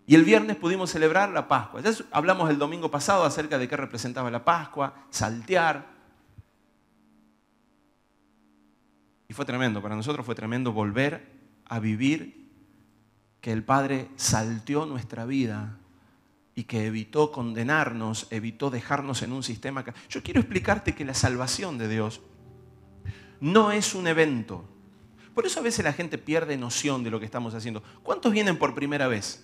Y el viernes pudimos celebrar la Pascua. Ya hablamos el domingo pasado acerca de qué representaba la Pascua, saltear. Y fue tremendo, para nosotros fue tremendo volver a vivir que el Padre salteó nuestra vida y que evitó condenarnos, evitó dejarnos en un sistema. Yo quiero explicarte que la salvación de Dios no es un evento. Por eso a veces la gente pierde noción de lo que estamos haciendo. ¿Cuántos vienen por primera vez?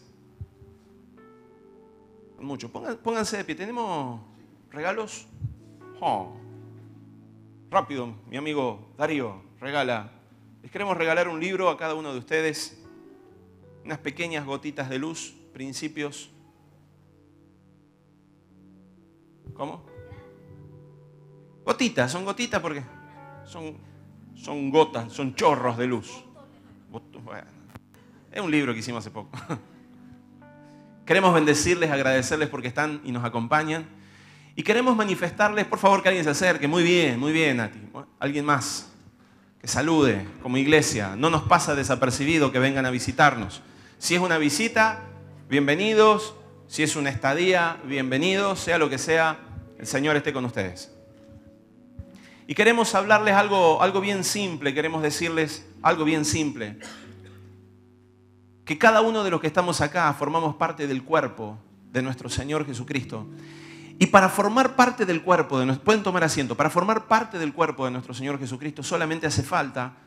Muchos. Pónganse de pie. ¿Tenemos regalos? Oh. Rápido, mi amigo Darío, regala. Les queremos regalar un libro a cada uno de ustedes. Unas pequeñas gotitas de luz, principios. ¿Cómo? Gotitas, son gotitas porque son gotas, son chorros de luz. Bueno, es un libro que hicimos hace poco. Queremos bendecirles, agradecerles porque están y nos acompañan. Y queremos manifestarles, por favor, que alguien se acerque. Muy bien, Nati. Alguien más que salude como iglesia. No nos pasa desapercibido que vengan a visitarnos. Si es una visita, bienvenidos. Si es una estadía, bienvenidos. Sea lo que sea, el Señor esté con ustedes. Y queremos hablarles algo bien simple. Queremos decirles algo bien simple. Que cada uno de los que estamos acá formamos parte del cuerpo de nuestro Señor Jesucristo. Y para formar parte del cuerpo, pueden tomar asiento, para formar parte del cuerpo de nuestro Señor Jesucristo solamente hace falta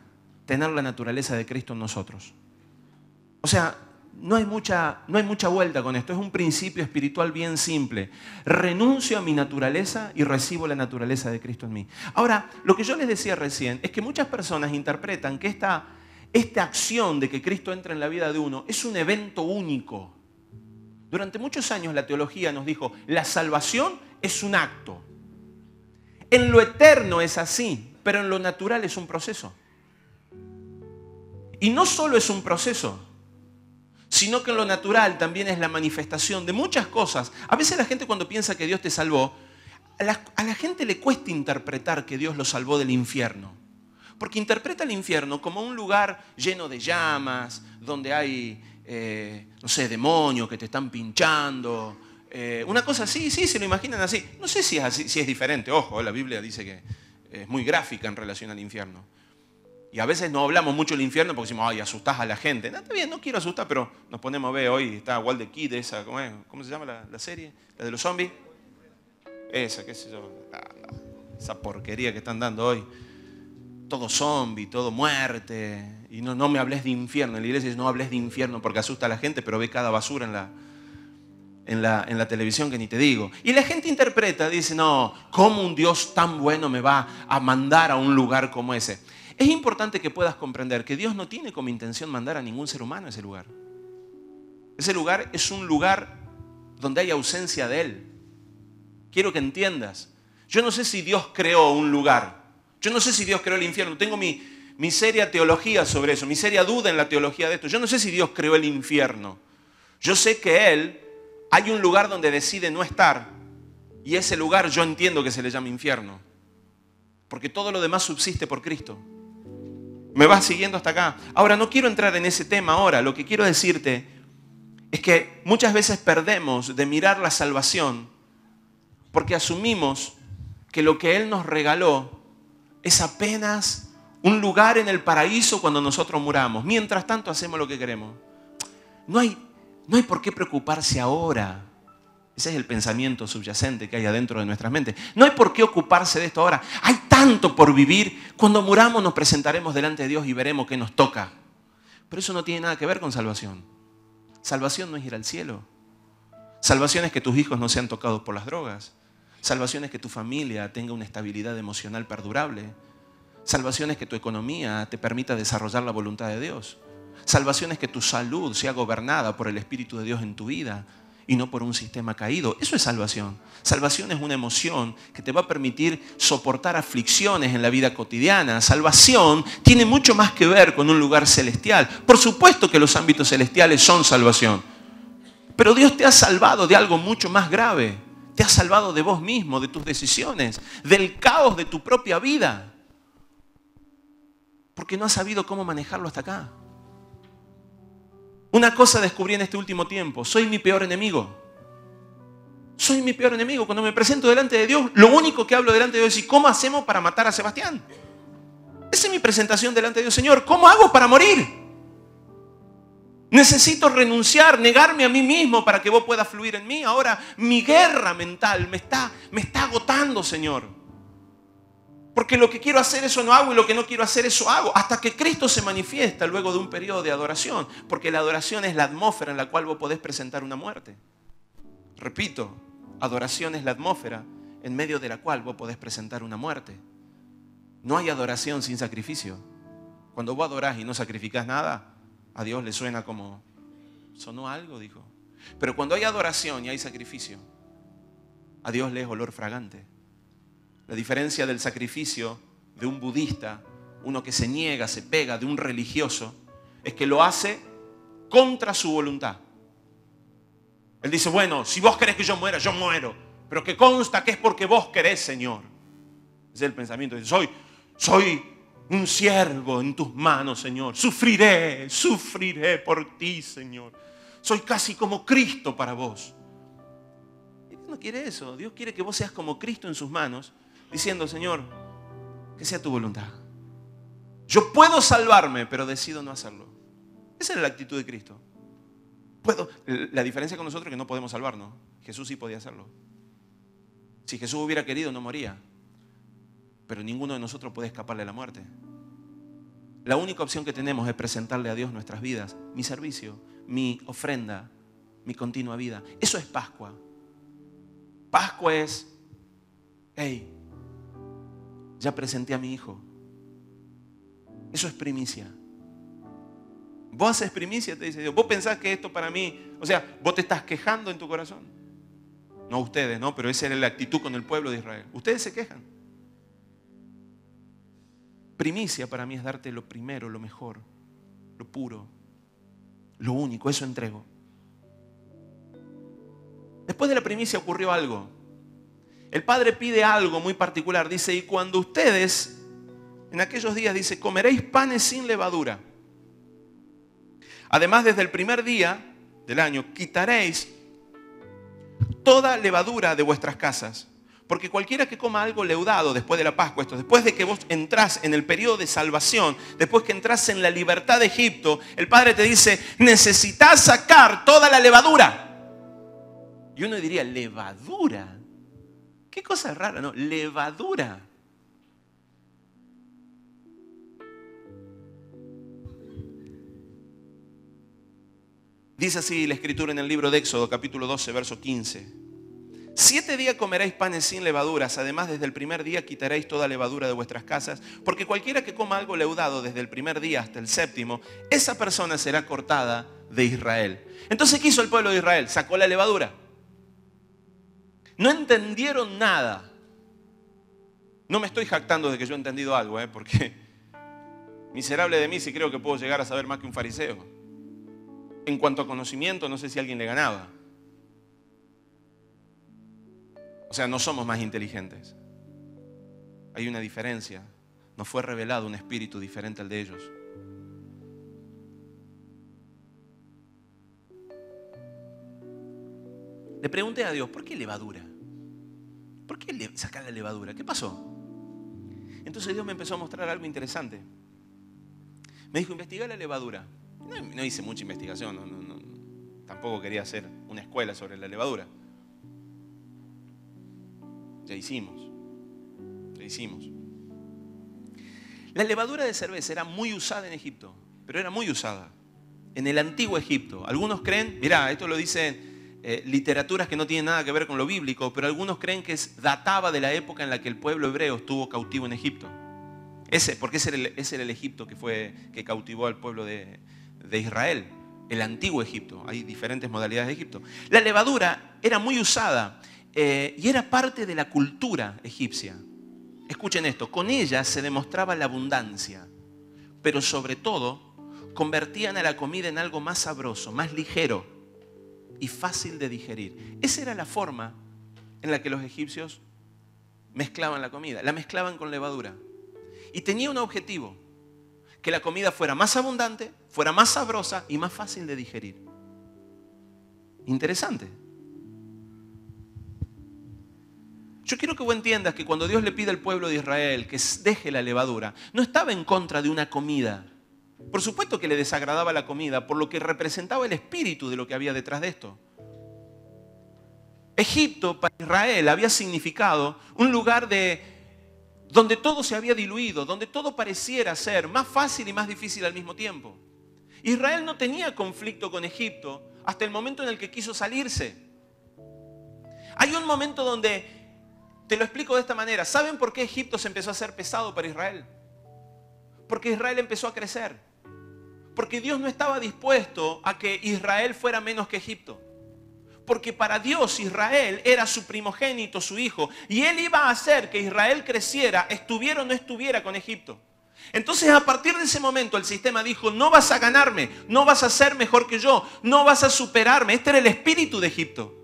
tener la naturaleza de Cristo en nosotros. O sea, no hay mucha vuelta con esto, es un principio espiritual bien simple. Renuncio a mi naturaleza y recibo la naturaleza de Cristo en mí. Ahora, lo que yo les decía recién es que muchas personas interpretan que esta acción de que Cristo entra en la vida de uno es un evento único. Durante muchos años la teología nos dijo, la salvación es un acto. En lo eterno es así, pero en lo natural es un proceso. Y no solo es un proceso, sino que en lo natural también es la manifestación de muchas cosas. A veces la gente cuando piensa que Dios te salvó, a la gente le cuesta interpretar que Dios lo salvó del infierno. Porque interpreta el infierno como un lugar lleno de llamas, donde hay, demonios que te están pinchando. Una cosa así, sí, se lo imaginan así. No sé si es así, si es diferente. Ojo, la Biblia dice que es muy gráfica en relación al infierno. Y a veces no hablamos mucho del infierno porque decimos, ay, asustás a la gente. No, está bien, no quiero asustar, pero nos ponemos a ver hoy, está Walter Kid, esa, ¿cómo se llama la serie? La de los zombies. Esa, qué sé yo, esa porquería que están dando hoy. Todo zombie, todo muerte. Y no me hables de infierno. En la iglesia dice, no hables de infierno porque asusta a la gente, pero ve cada basura en la televisión que ni te digo. Y la gente interpreta, dice, no, ¿cómo un Dios tan bueno me va a mandar a un lugar como ese? Es importante que puedas comprender que Dios no tiene como intención mandar a ningún ser humano a ese lugar. Ese lugar es un lugar donde hay ausencia de Él. Quiero que entiendas. Yo no sé si Dios creó un lugar. Yo no sé si Dios creó el infierno. Tengo mi seria teología sobre eso, mi seria duda en la teología de esto. Yo no sé si Dios creó el infierno. Yo sé que Él, hay un lugar donde decide no estar. Y ese lugar yo entiendo que se le llama infierno. Porque todo lo demás subsiste por Cristo. ¿Me vas siguiendo hasta acá? Ahora, no quiero entrar en ese tema ahora. Lo que quiero decirte es que muchas veces perdemos de mirar la salvación porque asumimos que lo que Él nos regaló es apenas un lugar en el paraíso cuando nosotros muramos. Mientras tanto hacemos lo que queremos. No hay por qué preocuparse ahora. Ese es el pensamiento subyacente que hay adentro de nuestras mentes. No hay por qué ocuparse de esto ahora. Hay tanto por vivir. Cuando muramos nos presentaremos delante de Dios y veremos qué nos toca. Pero eso no tiene nada que ver con salvación. Salvación no es ir al cielo. Salvación es que tus hijos no sean tocados por las drogas. Salvación es que tu familia tenga una estabilidad emocional perdurable. Salvación es que tu economía te permita desarrollar la voluntad de Dios. Salvación es que tu salud sea gobernada por el Espíritu de Dios en tu vida y no por un sistema caído. Eso es salvación. Salvación es una emoción que te va a permitir soportar aflicciones en la vida cotidiana. Salvación tiene mucho más que ver con un lugar celestial. Por supuesto que los ámbitos celestiales son salvación. Pero Dios te ha salvado de algo mucho más grave. Te ha salvado de vos mismo, de tus decisiones, del caos de tu propia vida. Porque no has sabido cómo manejarlo hasta acá. Una cosa descubrí en este último tiempo: soy mi peor enemigo. Soy mi peor enemigo. Cuando me presento delante de Dios, lo único que hablo delante de Dios es: ¿y cómo hacemos para matar a Sebastián? Esa es mi presentación delante de Dios. Señor, ¿cómo hago para morir? Necesito renunciar, negarme a mí mismo para que vos puedas fluir en mí. Ahora mi guerra mental me está agotando, Señor. Porque lo que quiero hacer, eso no hago, y lo que no quiero hacer, eso hago. Hasta que Cristo se manifiesta luego de un periodo de adoración. Porque la adoración es la atmósfera en la cual vos podés presentar una muerte. Repito, adoración es la atmósfera en medio de la cual vos podés presentar una muerte. No hay adoración sin sacrificio. Cuando vos adorás y no sacrificás nada, a Dios le suena como: sonó algo, dijo. Pero cuando hay adoración y hay sacrificio, a Dios le es olor fragante. La diferencia del sacrificio de un budista, uno que se niega, se pega, de un religioso, es que lo hace contra su voluntad. Él dice: bueno, si vos querés que yo muera, yo muero. Pero que consta que es porque vos querés, Señor. Ese es el pensamiento. Dice: soy un siervo en tus manos, Señor. Sufriré por ti, Señor. Soy casi como Cristo para vos. Y Dios no quiere eso. Dios quiere que vos seas como Cristo en sus manos, diciendo: Señor, que sea tu voluntad. Yo puedo salvarme, pero decido no hacerlo. Esa es la actitud de Cristo. La diferencia con nosotros es que no podemos salvarnos. Jesús sí podía hacerlo. Si Jesús hubiera querido, no moría. Pero ninguno de nosotros puede escaparle a la muerte. La única opción que tenemos es presentarle a Dios nuestras vidas, mi servicio, mi ofrenda, mi continua vida. Eso es Pascua. Pascua es: hey, ya presenté a mi hijo. Eso es primicia. Vos haces primicia, te dice Dios. Vos pensás que esto para mí, o sea, vos te estás quejando en tu corazón. No ustedes, ¿no? Pero esa era la actitud con el pueblo de Israel. Ustedes se quejan. Primicia para mí es darte lo primero, lo mejor, lo puro, lo único. Eso entrego. Después de la primicia ocurrió algo. El Padre pide algo muy particular. Dice: y cuando ustedes, en aquellos días, dice, comeréis panes sin levadura. Además, desde el primer día del año, quitaréis toda levadura de vuestras casas. Porque cualquiera que coma algo leudado después de la Pascua, esto, después de que vos entrás en el periodo de salvación, después que entrás en la libertad de Egipto, el Padre te dice: necesitas sacar toda la levadura. Y uno diría: ¿levadura? Qué cosa rara, ¿no? Levadura. Dice así la Escritura en el libro de Éxodo, capítulo 12, verso 15. 7 días comeréis panes sin levaduras. Además, desde el primer día quitaréis toda levadura de vuestras casas. Porque cualquiera que coma algo leudado desde el primer día hasta el séptimo, esa persona será cortada de Israel. Entonces, ¿qué hizo el pueblo de Israel? Sacó la levadura. No entendieron nada. No me estoy jactando de que yo he entendido algo, porque miserable de mí si creo que puedo llegar a saber más que un fariseo. En cuanto a conocimiento, no sé si alguien le ganaba. O sea, no somos más inteligentes. Hay una diferencia. Nos fue revelado un espíritu diferente al de ellos. Le pregunté a Dios: ¿por qué levadura? ¿Por qué sacar la levadura? ¿Qué pasó? Entonces Dios me empezó a mostrar algo interesante. Me dijo: investiga la levadura. No hice mucha investigación, tampoco quería hacer una escuela sobre la levadura. Ya hicimos. La levadura de cerveza era muy usada en Egipto, pero era muy usada en el antiguo Egipto. Algunos creen, mirá, esto lo dicen literaturas que no tienen nada que ver con lo bíblico, pero algunos creen que databa de la época en la que el pueblo hebreo estuvo cautivo en Egipto. Porque ese era el Egipto que cautivó al pueblo de Israel, el antiguo Egipto. Hay diferentes modalidades de Egipto. La levadura era muy usada y era parte de la cultura egipcia. Escuchen esto: con ella se demostraba la abundancia, pero sobre todo convertían a la comida en algo más sabroso, más ligero y fácil de digerir. Esa era la forma en la que los egipcios mezclaban la comida. La mezclaban con levadura y tenía un objetivo: que la comida fuera más abundante, fuera más sabrosa y más fácil de digerir. Interesante. Yo quiero que vos entiendas que cuando Dios le pide al pueblo de Israel que deje la levadura, no estaba en contra de una comida. Por supuesto que le desagradaba la comida, por lo que representaba el espíritu de lo que había detrás de esto. Egipto para Israel había significado un lugar donde todo se había diluido, donde todo pareciera ser más fácil y más difícil al mismo tiempo. Israel no tenía conflicto con Egipto hasta el momento en el que quiso salirse. Hay un momento donde, te lo explico de esta manera, ¿saben por qué Egipto se empezó a hacer pesado para Israel? Porque Israel empezó a crecer. Porque Dios no estaba dispuesto a que Israel fuera menos que Egipto. Porque para Dios Israel era su primogénito, su hijo. Y Él iba a hacer que Israel creciera, estuviera o no estuviera con Egipto. Entonces a partir de ese momento el sistema dijo, no vas a ganarme, no vas a ser mejor que yo, no vas a superarme. Este era el espíritu de Egipto.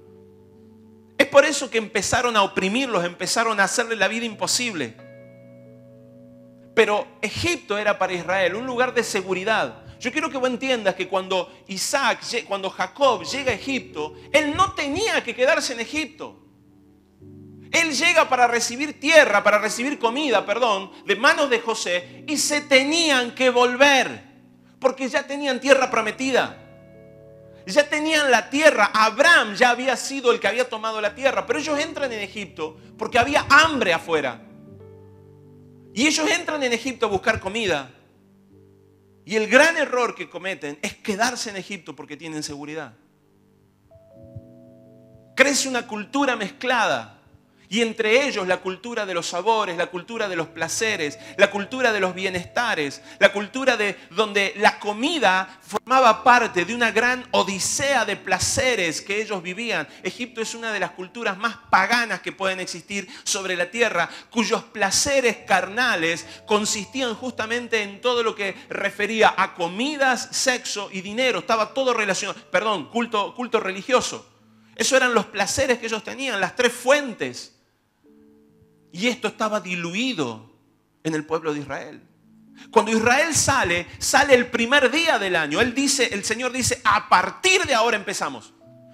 Es por eso que empezaron a oprimirlos, empezaron a hacerle la vida imposible. Pero Egipto era para Israel un lugar de seguridad. Yo quiero que vos entiendas que cuando Jacob llega a Egipto, él no tenía que quedarse en Egipto. Él llega para recibir tierra, para recibir comida, de manos de José, y se tenían que volver, porque ya tenían tierra prometida. Ya tenían la tierra. Abraham ya había sido el que había tomado la tierra, pero ellos entran en Egipto porque había hambre afuera. Y ellos entran en Egipto a buscar comida. Y el gran error que cometen es quedarse en Egipto porque tienen seguridad. Crece una cultura mezclada. Y entre ellos la cultura de los sabores, la cultura de los placeres, la cultura de los bienestares, la cultura de donde la comida formaba parte de una gran odisea de placeres que ellos vivían. Egipto es una de las culturas más paganas que pueden existir sobre la tierra, cuyos placeres carnales consistían justamente en todo lo que refería a comidas, sexo y dinero. Estaba todo relacionado, culto religioso. Esos eran los placeres que ellos tenían, las tres fuentes. Y esto estaba diluido en el pueblo de Israel. Cuando Israel sale el primer día del año. El Señor dice, a partir de ahora empezamos.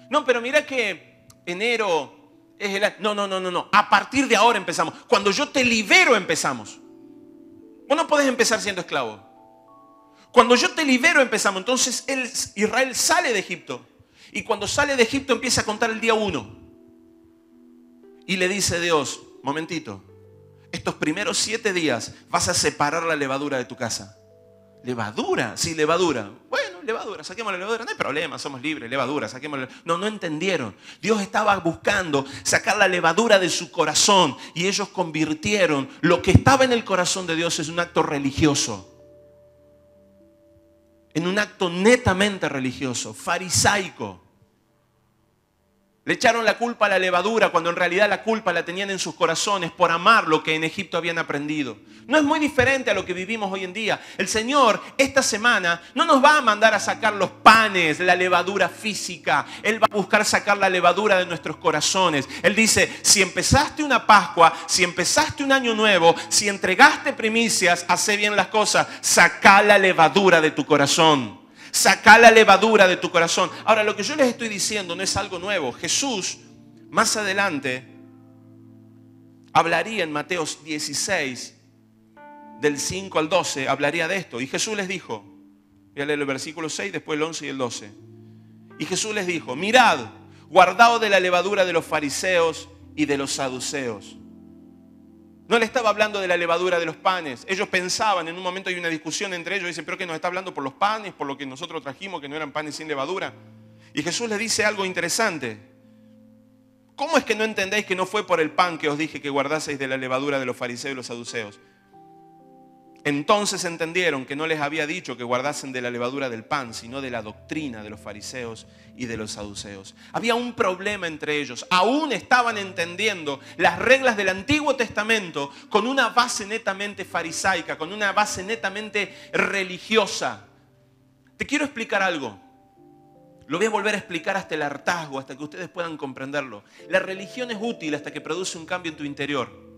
No, pero mira que enero es el año. No. A partir de ahora empezamos. Cuando yo te libero empezamos. Vos no podés empezar siendo esclavo. Cuando yo te libero empezamos. Entonces Israel sale de Egipto. Y cuando sale de Egipto empieza a contar el día 1. Y le dice Dios, momentito, estos primeros 7 días vas a separar la levadura de tu casa. ¿Levadura? Sí, levadura. Bueno, levadura, saquemos la levadura, no hay problema, somos libres, levadura, saquemos la... No entendieron. Dios estaba buscando sacar la levadura de su corazón y ellos convirtieron lo que estaba en el corazón de Dios en un acto religioso. En un acto netamente religioso, farisaico. Le echaron la culpa a la levadura cuando en realidad la culpa la tenían en sus corazones por amar lo que en Egipto habían aprendido. No es muy diferente a lo que vivimos hoy en día. El Señor esta semana no nos va a mandar a sacar los panes, la levadura física. Él va a buscar sacar la levadura de nuestros corazones. Él dice, si empezaste una Pascua, si empezaste un año nuevo, si entregaste primicias, hacé bien las cosas, sacá la levadura de tu corazón. Saca la levadura de tu corazón. Ahora, lo que yo les estoy diciendo no es algo nuevo. Jesús, más adelante, hablaría en Mateo 16, del 5 al 12, hablaría de esto. Y Jesús les dijo, voy a leer el versículo 6, después el 11 y el 12. Y Jesús les dijo, mirad, guardaos de la levadura de los fariseos y de los saduceos. No le estaba hablando de la levadura de los panes. Ellos pensaban, en un momento hay una discusión entre ellos, dicen, pero que nos está hablando por los panes, por lo que nosotros trajimos, que no eran panes sin levadura. Y Jesús les dice algo interesante. ¿Cómo es que no entendéis que no fue por el pan que os dije que guardaseis de la levadura de los fariseos y los saduceos? Entonces entendieron que no les había dicho que guardasen de la levadura del pan, sino de la doctrina de los fariseos y de los saduceos. Había un problema entre ellos. Aún estaban entendiendo las reglas del Antiguo Testamento con una base netamente farisaica, con una base netamente religiosa. Te quiero explicar algo. Lo voy a volver a explicar hasta el hartazgo, hasta que ustedes puedan comprenderlo. La religión es útil hasta que produce un cambio en tu interior.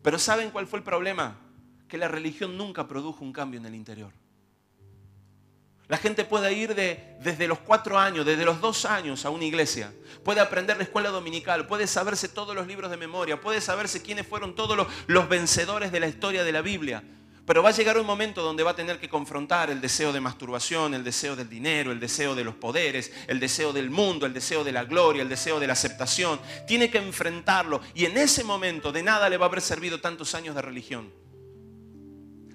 Pero ¿saben cuál fue el problema? que la religión nunca produjo un cambio en el interior. La gente puede ir desde los 4 años, desde los 2 años a una iglesia. Puede aprender la escuela dominical, puede saberse todos los libros de memoria, puede saberse quiénes fueron todos los vencedores de la historia de la Biblia. Pero va a llegar un momento donde va a tener que confrontar el deseo de masturbación, el deseo del dinero, el deseo de los poderes, el deseo del mundo, el deseo de la gloria, el deseo de la aceptación. Tiene que enfrentarlo y en ese momento de nada le va a haber servido tantos años de religión.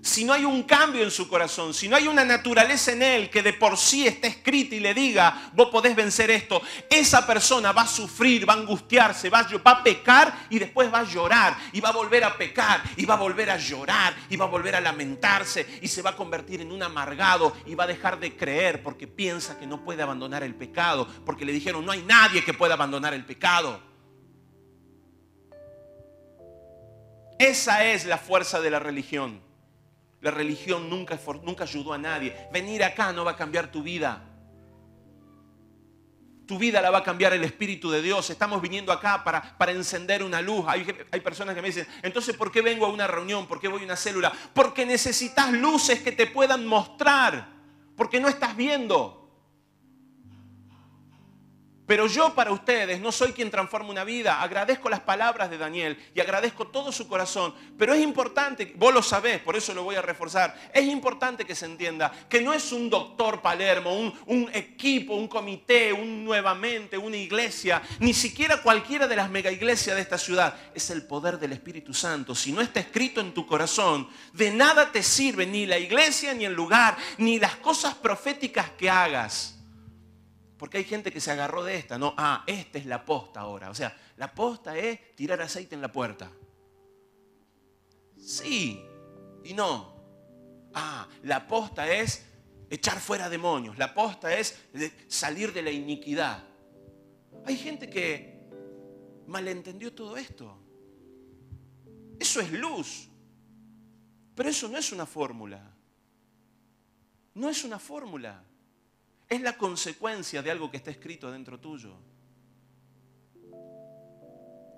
Si no hay un cambio en su corazón, si no hay una naturaleza en él que de por sí está escrita y le diga, vos podés vencer esto, esa persona va a sufrir, va a angustiarse, va a pecar y después va a llorar y va a volver a pecar y va a volver a llorar y va a volver a lamentarse y se va a convertir en un amargado y va a dejar de creer porque piensa que no puede abandonar el pecado, porque le dijeron no hay nadie que pueda abandonar el pecado. Esa es la fuerza de la religión. La religión nunca ayudó a nadie. Venir acá no va a cambiar tu vida. Tu vida la va a cambiar el Espíritu de Dios. Estamos viniendo acá para encender una luz. Hay personas que me dicen, entonces ¿por qué vengo a una reunión? ¿Por qué voy a una célula? Porque necesitas luces que te puedan mostrar. Porque no estás viendo. Pero yo para ustedes no soy quien transforma una vida. Agradezco las palabras de Daniel y agradezco todo su corazón. Pero es importante, vos lo sabés, por eso lo voy a reforzar. Es importante que se entienda que no es un doctor Palermo, un equipo, un comité, nuevamente, una iglesia, ni siquiera cualquiera de las mega iglesias de esta ciudad. Es el poder del Espíritu Santo. Si no está escrito en tu corazón, de nada te sirve ni la iglesia, ni el lugar, ni las cosas proféticas que hagas. Porque hay gente que se agarró de esta, ¿no? Esta es la posta ahora. O sea, la posta es tirar aceite en la puerta. Sí y no. La posta es echar fuera demonios. La posta es salir de la iniquidad. Hay gente que malentendió todo esto. Eso es luz. Pero eso no es una fórmula. No es una fórmula. Es la consecuencia de algo que está escrito dentro tuyo.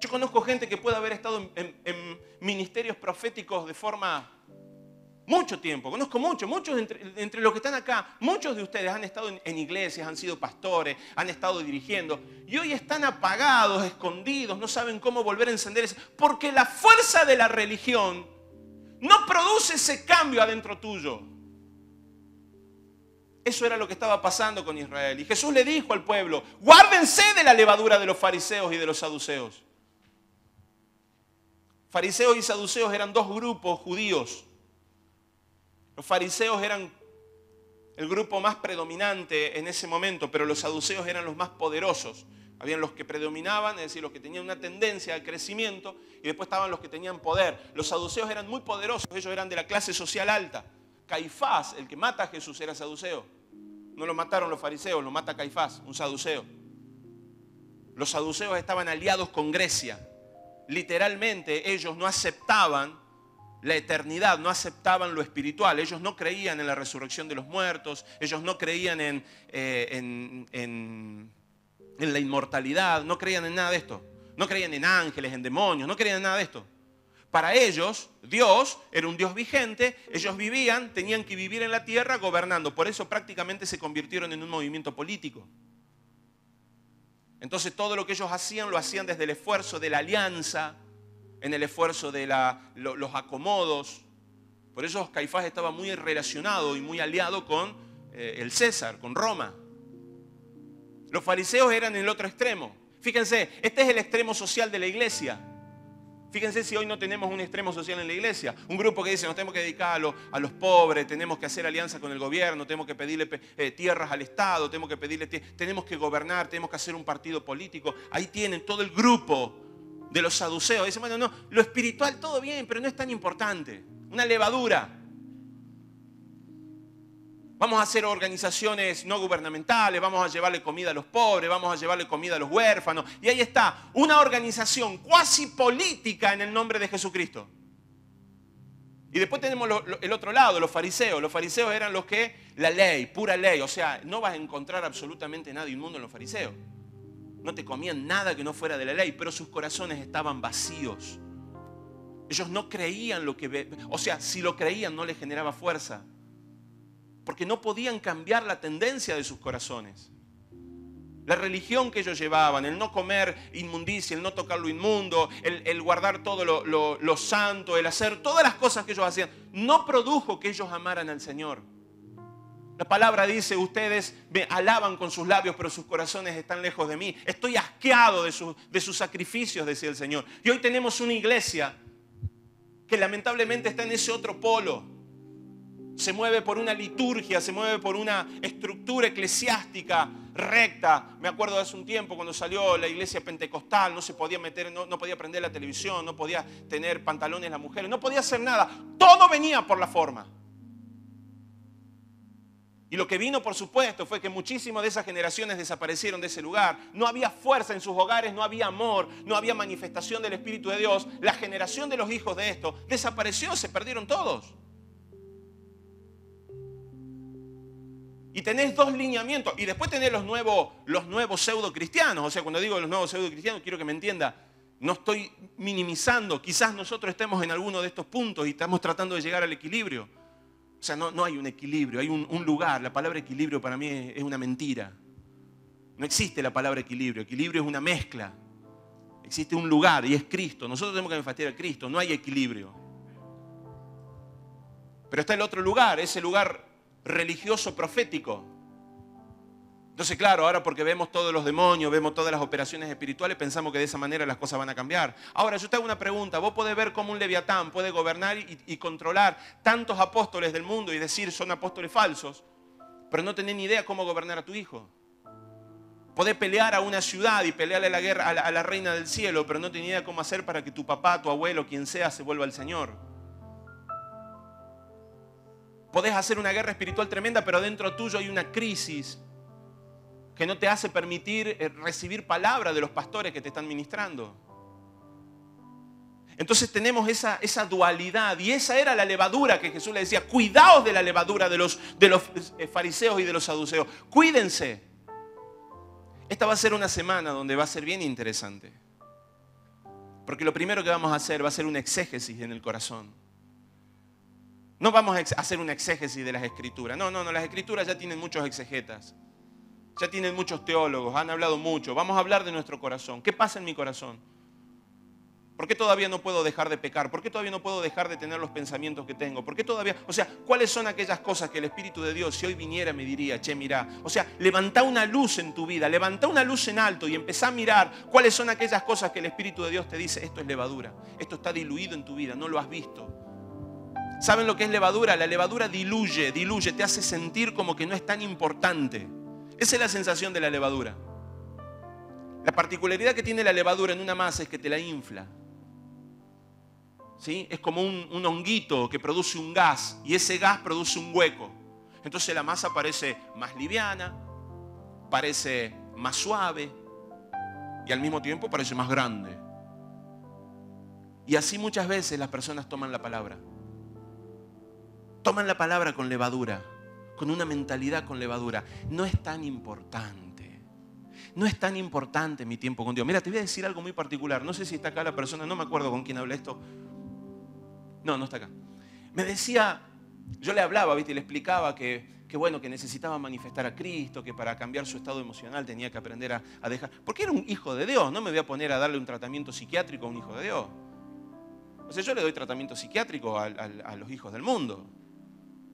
Yo conozco gente que puede haber estado en ministerios proféticos de forma mucho tiempo. Conozco muchos entre los que están acá. Muchos de ustedes han estado en iglesias, han sido pastores, han estado dirigiendo. Y hoy están apagados, escondidos, no saben cómo volver a encenderse. Porque la fuerza de la religión no produce ese cambio adentro tuyo. Eso era lo que estaba pasando con Israel. Y Jesús le dijo al pueblo, guárdense de la levadura de los fariseos y de los saduceos. Fariseos y saduceos eran dos grupos judíos. Los fariseos eran el grupo más predominante en ese momento, pero los saduceos eran los más poderosos. Habían los que predominaban, es decir, los que tenían una tendencia al crecimiento, y después estaban los que tenían poder. Los saduceos eran muy poderosos, ellos eran de la clase social alta. Caifás, el que mata a Jesús, era saduceo. No lo mataron los fariseos, lo mata Caifás, un saduceo. Los saduceos estaban aliados con Grecia. Literalmente ellos no aceptaban la eternidad, no aceptaban lo espiritual. Ellos no creían en la resurrección de los muertos, ellos no creían en la inmortalidad, no creían en nada de esto. No creían en ángeles, en demonios, no creían en nada de esto. Para ellos, Dios era un Dios vigente, ellos tenían que vivir en la tierra gobernando. Por eso prácticamente se convirtieron en un movimiento político. Entonces todo lo que ellos hacían, lo hacían desde el esfuerzo de la alianza, en el esfuerzo de los acomodos. Por eso Caifás estaba muy relacionado y muy aliado con el César, con Roma. Los fariseos eran el otro extremo. Fíjense, este es el extremo social de la iglesia. Fíjense si hoy no tenemos un extremo social en la iglesia. Un grupo que dice, nos tenemos que dedicar a los pobres, tenemos que hacer alianza con el gobierno, tenemos que pedirle tierras al Estado, tenemos que gobernar, tenemos que hacer un partido político. Ahí tienen todo el grupo de los saduceos. Dicen, bueno, no, lo espiritual todo bien, pero no es tan importante. Una levadura. Vamos a hacer organizaciones no gubernamentales, vamos a llevarle comida a los pobres, vamos a llevarle comida a los huérfanos. Y ahí está, una organización cuasi política en el nombre de Jesucristo. Y después tenemos el otro lado, los fariseos. Los fariseos eran los que, la ley, pura ley. O sea, no vas a encontrar absolutamente nada inmundo en los fariseos. No te comían nada que no fuera de la ley, pero sus corazones estaban vacíos. Ellos no creían lo que... O sea, si lo creían no les generaba fuerza. Porque no podían cambiar la tendencia de sus corazones. La religión que ellos llevaban, el no comer inmundicia, el no tocar lo inmundo, el guardar todo lo santo, el hacer todas las cosas que ellos hacían, no produjo que ellos amaran al Señor. La palabra dice, ustedes me alaban con sus labios, pero sus corazones están lejos de mí. Estoy asqueado de sus sacrificios, decía el Señor. Y hoy tenemos una iglesia que lamentablemente está en ese otro polo. Se mueve por una liturgia, se mueve por una estructura eclesiástica recta. Me acuerdo de hace un tiempo cuando salió la iglesia pentecostal, no se podía meter, no podía prender la televisión, no podía tener pantalones las mujeres, no podía hacer nada. Todo venía por la forma. Y lo que vino, por supuesto, fue que muchísimas de esas generaciones desaparecieron de ese lugar. No había fuerza en sus hogares, no había amor, no había manifestación del Espíritu de Dios. La generación de los hijos de esto desapareció, se perdieron todos. Y tenés dos lineamientos. Y después tenés los nuevos pseudo cristianos. O sea, cuando digo los nuevos pseudo cristianos, quiero que me entienda. No estoy minimizando. Quizás nosotros estemos en alguno de estos puntos y estamos tratando de llegar al equilibrio. O sea, no hay un equilibrio, hay un lugar. La palabra equilibrio para mí es una mentira. No existe la palabra equilibrio. Equilibrio es una mezcla. Existe un lugar y es Cristo. Nosotros tenemos que enfatizar a Cristo. No hay equilibrio. Pero está el otro lugar, ese lugar religioso profético. Entonces, claro, ahora porque vemos todos los demonios, vemos todas las operaciones espirituales, pensamos que de esa manera las cosas van a cambiar. Ahora, yo te hago una pregunta. Vos podés ver cómo un leviatán puede gobernar y controlar tantos apóstoles del mundo y decir son apóstoles falsos, pero no tenés ni idea cómo gobernar a tu hijo. Podés pelear a una ciudad y pelearle la guerra a la reina del cielo, pero no tenés ni idea cómo hacer para que tu papá, tu abuelo, quien sea, se vuelva al Señor. Podés hacer una guerra espiritual tremenda, pero dentro tuyo hay una crisis que no te hace permitir recibir palabra de los pastores que te están ministrando. Entonces tenemos esa dualidad, y esa era la levadura que Jesús le decía: cuidaos de la levadura de los fariseos y de los saduceos. Cuídense. Esta va a ser una semana donde va a ser bien interesante. Porque lo primero que vamos a hacer va a ser un exégesis en el corazón. No vamos a hacer una exégesis de las Escrituras. No, las Escrituras ya tienen muchos exegetas. Ya tienen muchos teólogos, han hablado mucho. Vamos a hablar de nuestro corazón. ¿Qué pasa en mi corazón? ¿Por qué todavía no puedo dejar de pecar? ¿Por qué todavía no puedo dejar de tener los pensamientos que tengo? ¿Por qué todavía? O sea, ¿cuáles son aquellas cosas que el Espíritu de Dios, si hoy viniera, me diría: che, mirá? O sea, levantá una luz en tu vida, levantá una luz en alto y empezá a mirar cuáles son aquellas cosas que el Espíritu de Dios te dice: esto es levadura, esto está diluido en tu vida, no lo has visto. ¿Saben lo que es levadura? La levadura diluye, te hace sentir como que no es tan importante. Esa es la sensación de la levadura. La particularidad que tiene la levadura en una masa es que te la infla. ¿Sí? Es como un honguito que produce un gas, y ese gas produce un hueco. Entonces la masa parece más liviana, parece más suave y al mismo tiempo parece más grande. Y así muchas veces las personas toman la palabra. Toman la palabra con levadura, con una mentalidad con levadura. No es tan importante. No es tan importante mi tiempo con Dios. Mira, te voy a decir algo muy particular. No sé si está acá la persona, no me acuerdo con quién hablé esto. No está acá. Me decía, yo le hablaba, ¿viste? Y le explicaba que bueno, que necesitaba manifestar a Cristo, que para cambiar su estado emocional tenía que aprender a dejar. Porque era un hijo de Dios. No me voy a poner a darle un tratamiento psiquiátrico a un hijo de Dios. O sea, yo le doy tratamiento psiquiátrico a los hijos del mundo.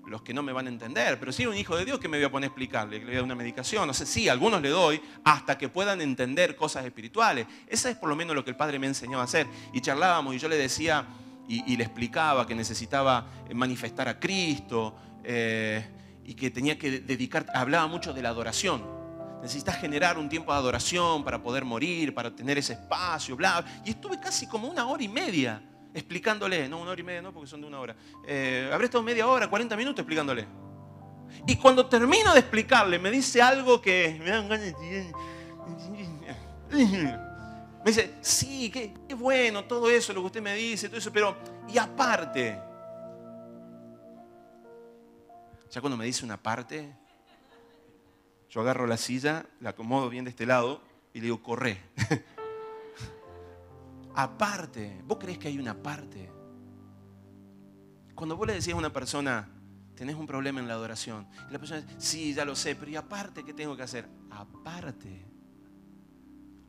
Los que no me van a entender, pero si era un hijo de Dios, ¿qué me voy a poner a explicarle? ¿Le voy a dar una medicación? No sé, sí, a algunos le doy hasta que puedan entender cosas espirituales. Esa es por lo menos lo que el Padre me enseñó a hacer. Y charlábamos y yo le decía y le explicaba que necesitaba manifestar a Cristo y que tenía que dedicar, hablaba mucho de la adoración. Necesitas generar un tiempo de adoración para poder morir, para tener ese espacio, bla. Y estuve casi como 1 hora y media explicándole, no 1 hora y media, no, porque son de 1 hora. Habré estado media hora, 40 minutos explicándole. Y cuando termino de explicarle, me dice algo que me dan ganas de... Me dice: sí, qué bueno todo eso, lo que usted me dice, todo eso, pero y aparte. Ya cuando me dice una parte, yo agarro la silla, la acomodo bien de este lado y le digo: corre. Aparte, ¿vos creés que hay una parte? Cuando vos le decís a una persona, tenés un problema en la adoración, y la persona dice, sí, ya lo sé, pero ¿y aparte qué tengo que hacer? Aparte.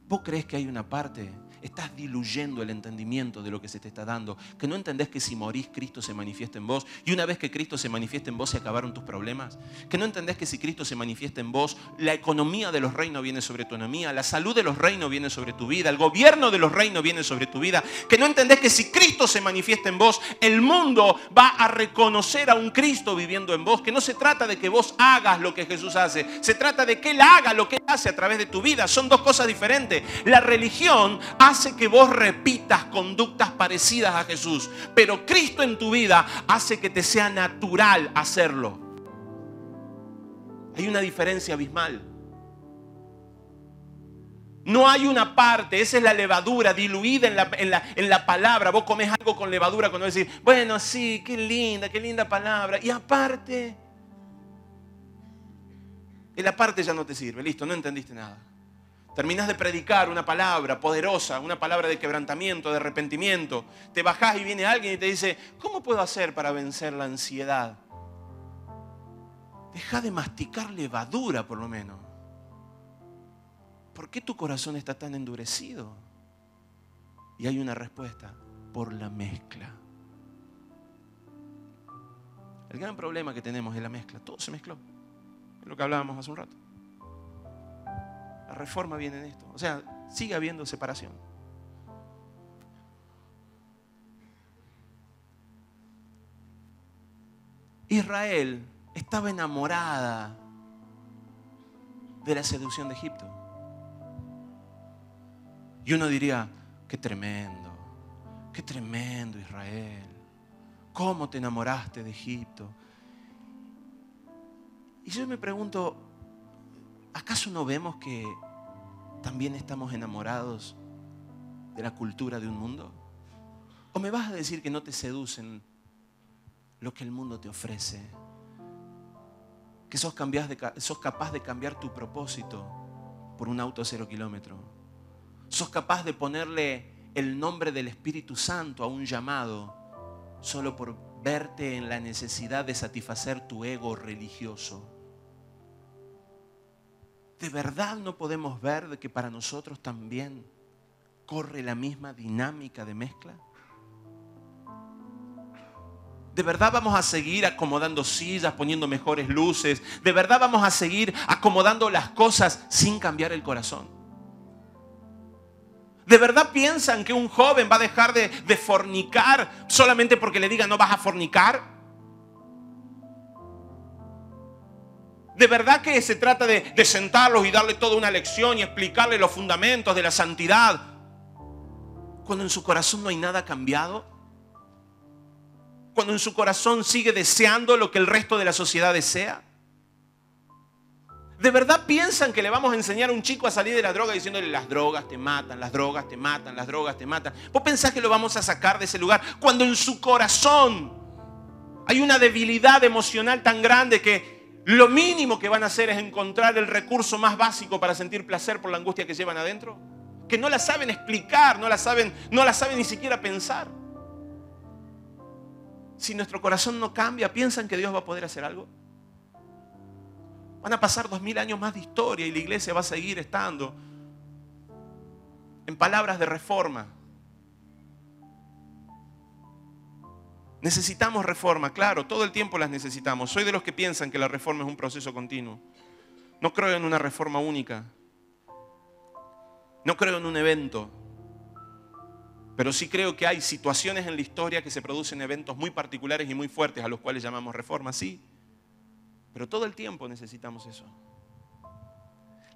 ¿Vos creés que hay una parte? Estás diluyendo el entendimiento de lo que se te está dando. Que no entendés que si morís, Cristo se manifiesta en vos. Y una vez que Cristo se manifiesta en vos, se acabaron tus problemas. Que no entendés que si Cristo se manifiesta en vos, la economía de los reinos viene sobre tu economía. La salud de los reinos viene sobre tu vida. El gobierno de los reinos viene sobre tu vida. Que no entendés que si Cristo se manifiesta en vos, el mundo va a reconocer a un Cristo viviendo en vos. Que no se trata de que vos hagas lo que Jesús hace. Se trata de que Él haga lo que Él hace a través de tu vida. Son dos cosas diferentes. La religión hace que vos repitas conductas parecidas a Jesús, pero Cristo en tu vida hace que te sea natural hacerlo. Hay una diferencia abismal. No hay una parte, esa es la levadura diluida en la palabra. Vos comés algo con levadura cuando decís, bueno, sí, qué linda palabra. Y aparte, el aparte ya no te sirve, listo, no entendiste nada. Terminás de predicar una palabra poderosa, una palabra de quebrantamiento, de arrepentimiento. Te bajás y viene alguien y te dice, ¿cómo puedo hacer para vencer la ansiedad? Deja de masticar levadura por lo menos. ¿Por qué tu corazón está tan endurecido? Y hay una respuesta, por la mezcla. El gran problema que tenemos es la mezcla. Todo se mezcló. Es lo que hablábamos hace un rato. La reforma viene en esto. O sea, sigue habiendo separación. Israel estaba enamorada de la seducción de Egipto. Y uno diría, qué tremendo Israel. ¿Cómo te enamoraste de Egipto? Y yo me pregunto, ¿acaso no vemos que también estamos enamorados de la cultura de un mundo? ¿O me vas a decir que no te seducen lo que el mundo te ofrece? Que sos capaz de cambiar tu propósito por un auto 0 kilómetros. Sos capaz de ponerle el nombre del Espíritu Santo a un llamado solo por verte en la necesidad de satisfacer tu ego religioso. ¿De verdad no podemos ver de que para nosotros también corre la misma dinámica de mezcla? ¿De verdad vamos a seguir acomodando sillas, poniendo mejores luces? ¿De verdad vamos a seguir acomodando las cosas sin cambiar el corazón? ¿De verdad piensan que un joven va a dejar de fornicar solamente porque le digan no vas a fornicar? ¿De verdad que se trata de sentarlos y darle toda una lección y explicarle los fundamentos de la santidad cuando en su corazón no hay nada cambiado? Cuando en su corazón sigue deseando lo que el resto de la sociedad desea. ¿De verdad piensan que le vamos a enseñar a un chico a salir de la droga diciéndole las drogas te matan, las drogas te matan, las drogas te matan? ¿Vos pensás que lo vamos a sacar de ese lugar cuando en su corazón hay una debilidad emocional tan grande que lo mínimo que van a hacer es encontrar el recurso más básico para sentir placer por la angustia que llevan adentro? Que no la saben explicar, no la saben ni siquiera pensar. Si nuestro corazón no cambia, ¿piensan que Dios va a poder hacer algo? Van a pasar 2000 años más de historia y la iglesia va a seguir estando en palabras de reforma. Necesitamos reforma, claro, todo el tiempo las necesitamos. Soy de los que piensan que la reforma es un proceso continuo. No creo en una reforma única. No creo en un evento. Pero sí creo que hay situaciones en la historia que se producen eventos muy particulares y muy fuertes a los cuales llamamos reforma, sí. Pero todo el tiempo necesitamos eso.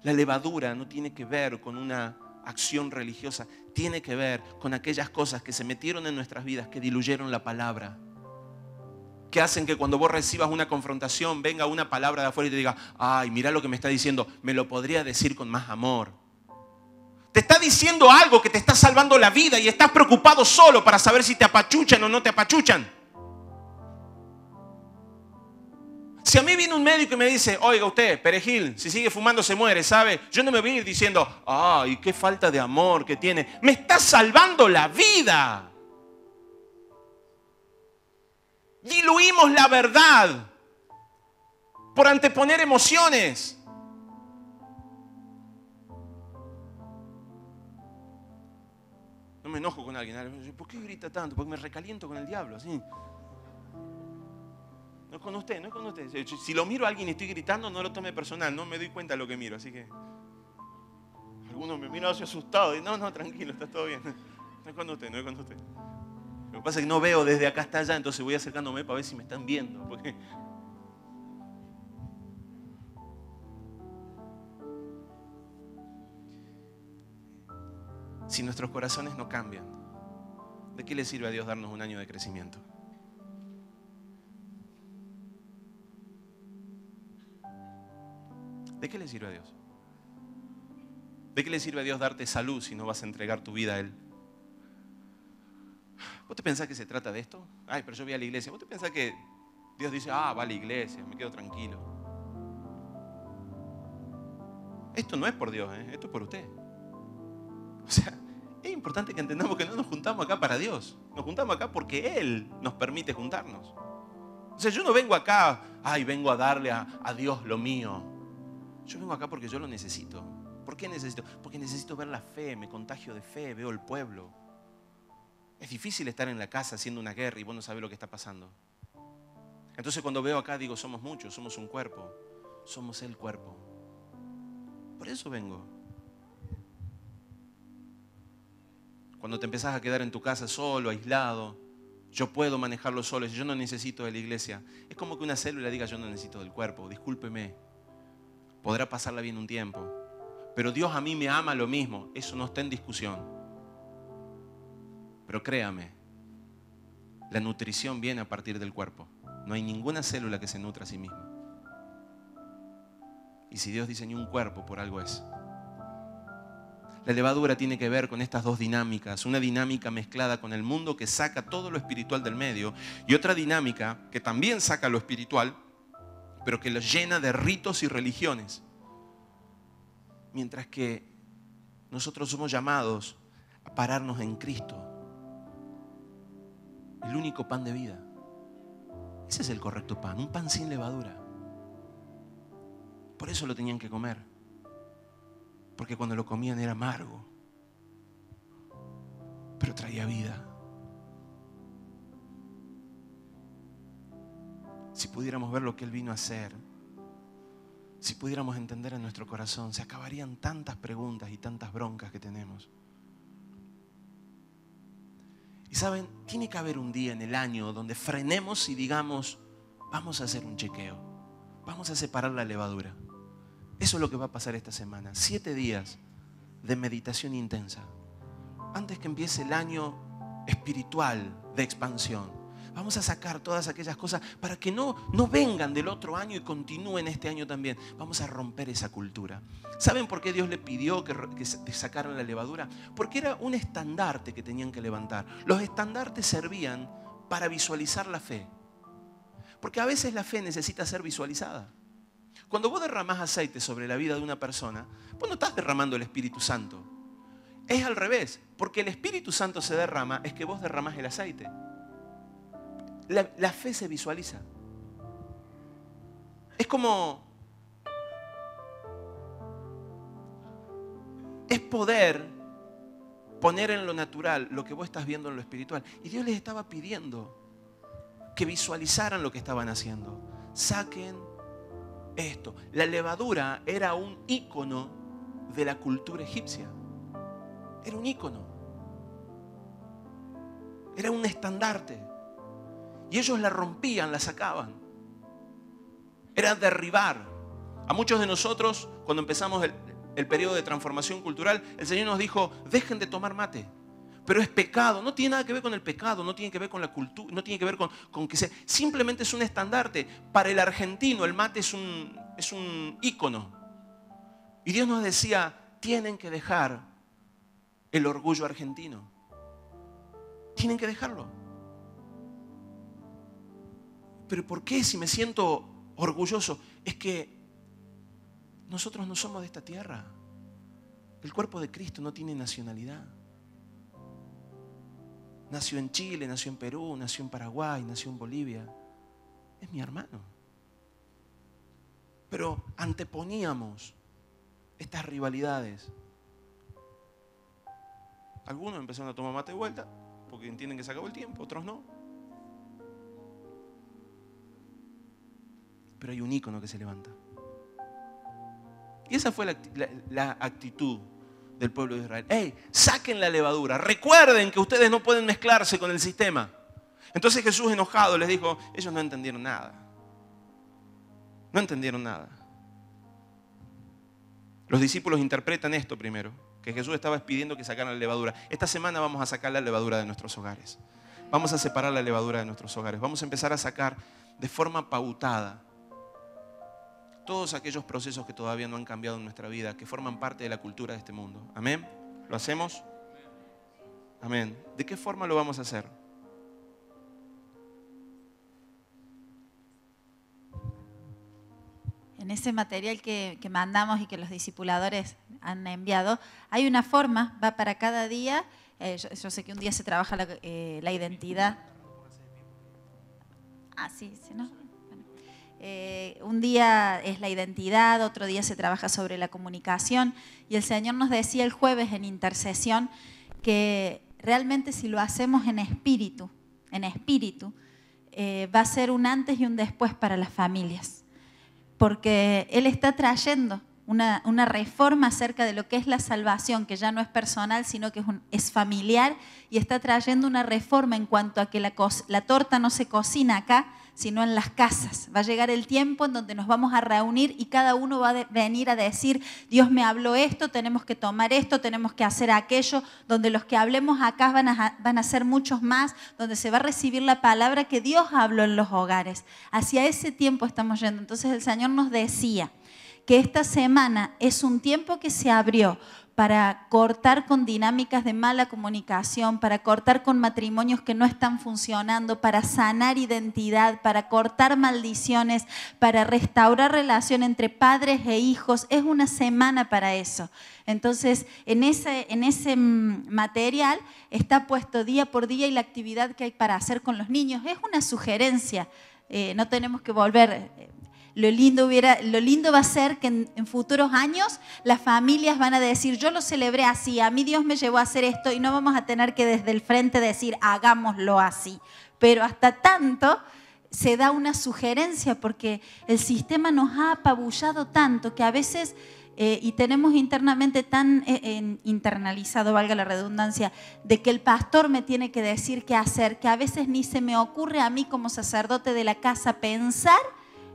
La levadura no tiene que ver con una acción religiosa, tiene que ver con aquellas cosas que se metieron en nuestras vidas, que diluyeron la palabra, que hacen que cuando vos recibas una confrontación venga una palabra de afuera y te diga, ay, mira lo que me está diciendo, me lo podría decir con más amor. Te está diciendo algo que te está salvando la vida y estás preocupado solo para saber si te apachuchan o no te apachuchan. Si a mí viene un médico y me dice, oiga usted, perejil, si sigue fumando se muere, ¿sabe? Yo no me voy a ir diciendo, ay, qué falta de amor que tiene. Me está salvando la vida. Diluimos la verdad por anteponer emociones. No me enojo con alguien. ¿Por qué grita tanto? Porque me recaliento con el diablo, así. No es con usted, no es con usted. Si lo miro a alguien y estoy gritando, no lo tome personal. No me doy cuenta de lo que miro, así que... Algunos me miran así asustados. No, tranquilo, está todo bien. No es con usted, no es con usted. Lo que pasa es que no veo desde acá hasta allá, entonces voy acercándome para ver si me están viendo. Porque... Si nuestros corazones no cambian, ¿de qué le sirve a Dios darnos un año de crecimiento? ¿De qué le sirve a Dios? ¿De qué le sirve a Dios darte salud si no vas a entregar tu vida a Él? ¿Vos te pensás que se trata de esto? Ay, pero yo voy a la iglesia. ¿Vos te pensás que Dios dice, va a la iglesia, me quedo tranquilo? Esto no es por Dios, esto es por usted. O sea, es importante que entendamos que no nos juntamos acá para Dios. Nos juntamos acá porque Él nos permite juntarnos. O sea, yo no vengo acá, vengo a darle a Dios lo mío. Yo vengo acá porque yo lo necesito. ¿Por qué necesito? Porque necesito ver la fe, me contagio de fe, veo el pueblo. Es difícil estar en la casa haciendo una guerra y vos no sabés lo que está pasando. Entonces cuando veo acá digo, somos muchos, somos un cuerpo. Somos el cuerpo. Por eso vengo. Cuando te empezás a quedar en tu casa solo, aislado, yo puedo manejarlo solo, yo no necesito de la iglesia. Es como que una célula diga, yo no necesito del cuerpo, discúlpeme. Podrá pasarla bien un tiempo, pero Dios a mí me ama lo mismo, eso no está en discusión. Pero créame, la nutrición viene a partir del cuerpo. No hay ninguna célula que se nutra a sí misma. Y si Dios diseñó un cuerpo, por algo es. La levadura tiene que ver con estas dos dinámicas. Una dinámica mezclada con el mundo que saca todo lo espiritual del medio. Y otra dinámica que también saca lo espiritual, pero que lo llena de ritos y religiones. Mientras que nosotros somos llamados a pararnos en Cristo. El único pan de vida. Ese es el correcto pan, un pan sin levadura. Por eso lo tenían que comer. Porque cuando lo comían era amargo, pero traía vida. Si pudiéramos ver lo que Él vino a hacer, si pudiéramos entender en nuestro corazón, se acabarían tantas preguntas y tantas broncas que tenemos. Y saben, tiene que haber un día en el año donde frenemos y digamos, vamos a hacer un chequeo, vamos a separar la levadura. Eso es lo que va a pasar esta semana. 7 días de meditación intensa. Antes que empiece el año espiritual de expansión. Vamos a sacar todas aquellas cosas para que no vengan del otro año y continúen este año también. Vamos a romper esa cultura. ¿Saben por qué Dios le pidió que sacaran la levadura? Porque era un estandarte que tenían que levantar. Los estandartes servían para visualizar la fe. Porque a veces la fe necesita ser visualizada. Cuando vos derramás aceite sobre la vida de una persona, vos no estás derramando el Espíritu Santo. Es al revés, porque el Espíritu Santo se derrama, es que vos derramás el aceite. La fe se visualiza. Es como... Es poder poner en lo natural lo que vos estás viendo en lo espiritual. Y Dios les estaba pidiendo que visualizaran lo que estaban haciendo. Saquen esto. La levadura era un ícono de la cultura egipcia. Era un ícono. Era un estandarte. Y ellos la rompían, la sacaban. Era derribar. A muchos de nosotros, cuando empezamos el periodo de transformación cultural, el Señor nos dijo, dejen de tomar mate. Pero es pecado, no tiene nada que ver con el pecado, no tiene que ver con la cultura, no tiene que ver con que simplemente es un estandarte. Para el argentino el mate es un ícono. Y Dios nos decía, tienen que dejar el orgullo argentino. Tienen que dejarlo. ¿Pero por qué si me siento orgulloso? Es que nosotros no somos de esta tierra. El cuerpo de Cristo no tiene nacionalidad. Nació en Chile, nació en Perú, nació en Paraguay, nació en Bolivia. es mi hermano. Pero anteponíamos estas rivalidades. Algunos empezaron a tomar mate de vuelta porque entienden que se acabó el tiempo, otros no. Pero hay un ícono que se levanta. Y esa fue la actitud del pueblo de Israel. ¡Ey! Saquen la levadura. Recuerden que ustedes no pueden mezclarse con el sistema. Entonces Jesús, enojado, les dijo, ellos no entendieron nada. No entendieron nada. Los discípulos interpretan esto primero, que Jesús estaba pidiendo que sacaran la levadura. Esta semana vamos a sacar la levadura de nuestros hogares. Vamos a separar la levadura de nuestros hogares. Vamos a empezar a sacar de forma pautada todos aquellos procesos que todavía no han cambiado en nuestra vida, que forman parte de la cultura de este mundo. ¿Amén? ¿Lo hacemos? Amén. ¿De qué forma lo vamos a hacer? En ese material que mandamos y que los discipuladores han enviado, hay una forma, va para cada día. Yo sé que un día se trabaja la identidad. Ah, sí, ¿no? Un día es la identidad, otro día se trabaja sobre la comunicación. Y el Señor nos decía el jueves en intercesión que realmente si lo hacemos en espíritu, va a ser un antes y un después para las familias. Porque Él está trayendo una reforma acerca de lo que es la salvación, que ya no es personal, sino que es familiar, y está trayendo una reforma en cuanto a que la torta no se cocina acá, sino en las casas. Va a llegar el tiempo en donde nos vamos a reunir y cada uno va a venir a decir, Dios me habló esto, tenemos que tomar esto, tenemos que hacer aquello, donde los que hablemos acá van a ser muchos más, donde se va a recibir la palabra que Dios habló en los hogares. Hacia ese tiempo estamos yendo. Entonces el Señor nos decía que esta semana es un tiempo que se abrió para cortar con dinámicas de mala comunicación, para cortar con matrimonios que no están funcionando, para sanar identidad, para cortar maldiciones, para restaurar relación entre padres e hijos. Es una semana para eso. Entonces, en ese material está puesto día por día y la actividad que hay para hacer con los niños. Es una sugerencia, no tenemos que volver... Lo lindo va a ser que en futuros años las familias van a decir, yo lo celebré así, a mí Dios me llevó a hacer esto, y no vamos a tener que desde el frente decir, hagámoslo así. Pero hasta tanto se da una sugerencia porque el sistema nos ha apabullado tanto que a veces, y tenemos internamente tan internalizado, valga la redundancia, de que el pastor me tiene que decir qué hacer, que a veces ni se me ocurre a mí como sacerdote de la casa pensar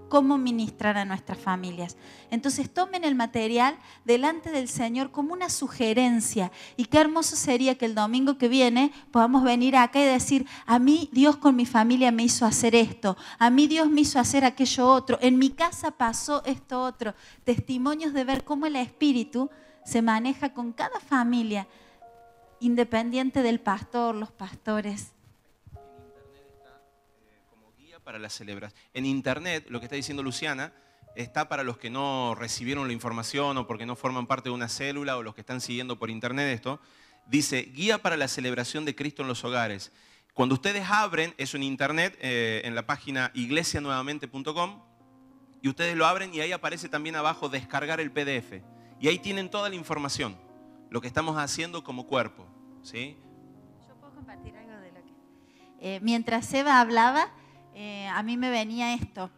cómo ministrar a nuestras familias. Entonces tomen el material delante del Señor como una sugerencia, y qué hermoso sería que el domingo que viene podamos venir acá y decir, a mí Dios con mi familia me hizo hacer esto, a mí Dios me hizo hacer aquello otro, en mi casa pasó esto otro. Testimonios de ver cómo el Espíritu se maneja con cada familia, independiente del pastor, los pastores. Para la celebración. En internet, lo que está diciendo Luciana, está para los que no recibieron la información o porque no forman parte de una célula o los que están siguiendo por internet esto. Dice, guía para la celebración de Cristo en los hogares. Cuando ustedes abren eso en internet, en la página iglesianuevamente.com, y ustedes lo abren y ahí aparece también abajo descargar el PDF. Y ahí tienen toda la información, lo que estamos haciendo como cuerpo. ¿Sí? Yo puedo compartir algo de lo que... mientras Seba hablaba, a mí me venía esto,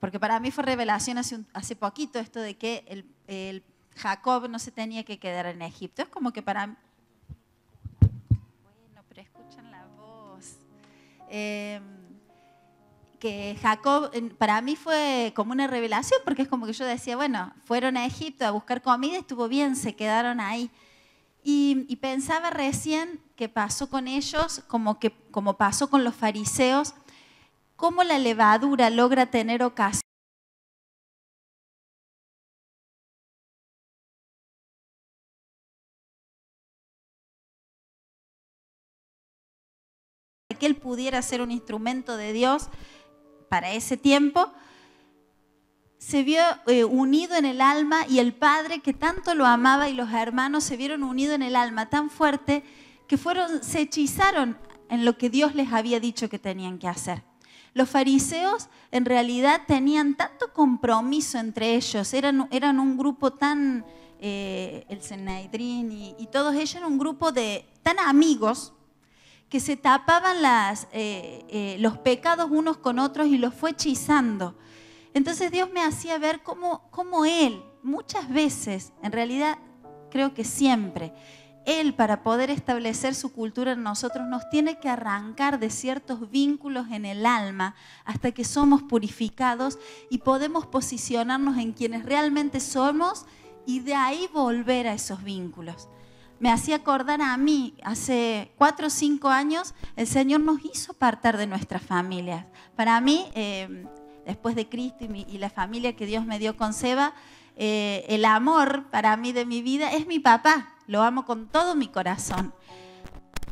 porque para mí fue revelación hace poquito esto de que el Jacob no se tenía que quedar en Egipto. Es como que para mí... Bueno, pero escuchan la voz. Que Jacob para mí fue como una revelación, porque es como que yo decía, bueno, fueron a Egipto a buscar comida, estuvo bien, se quedaron ahí. Y pensaba recién que pasó con ellos, como pasó con los fariseos, cómo la levadura logra tener ocasión de que él pudiera ser un instrumento de Dios para ese tiempo. Se vio unido en el alma, y el padre que tanto lo amaba y los hermanos se vieron unidos en el alma tan fuerte que se hechizaron en lo que Dios les había dicho que tenían que hacer. Los fariseos en realidad tenían tanto compromiso entre ellos, eran un grupo tan, el Sanedrín y todos ellos eran un grupo tan amigos, que se tapaban los pecados unos con otros y los fue hechizando. Entonces Dios me hacía ver cómo Él, muchas veces, en realidad creo que siempre, Él, para poder establecer su cultura en nosotros, nos tiene que arrancar de ciertos vínculos en el alma hasta que somos purificados y podemos posicionarnos en quienes realmente somos y de ahí volver a esos vínculos. Me hacía acordar a mí, hace 4 o 5 años, el Señor nos hizo apartar de nuestras familias. Para mí, después de Cristo y la familia que Dios me dio con Seba, el amor para mí de mi vida es mi papá. Lo amo con todo mi corazón.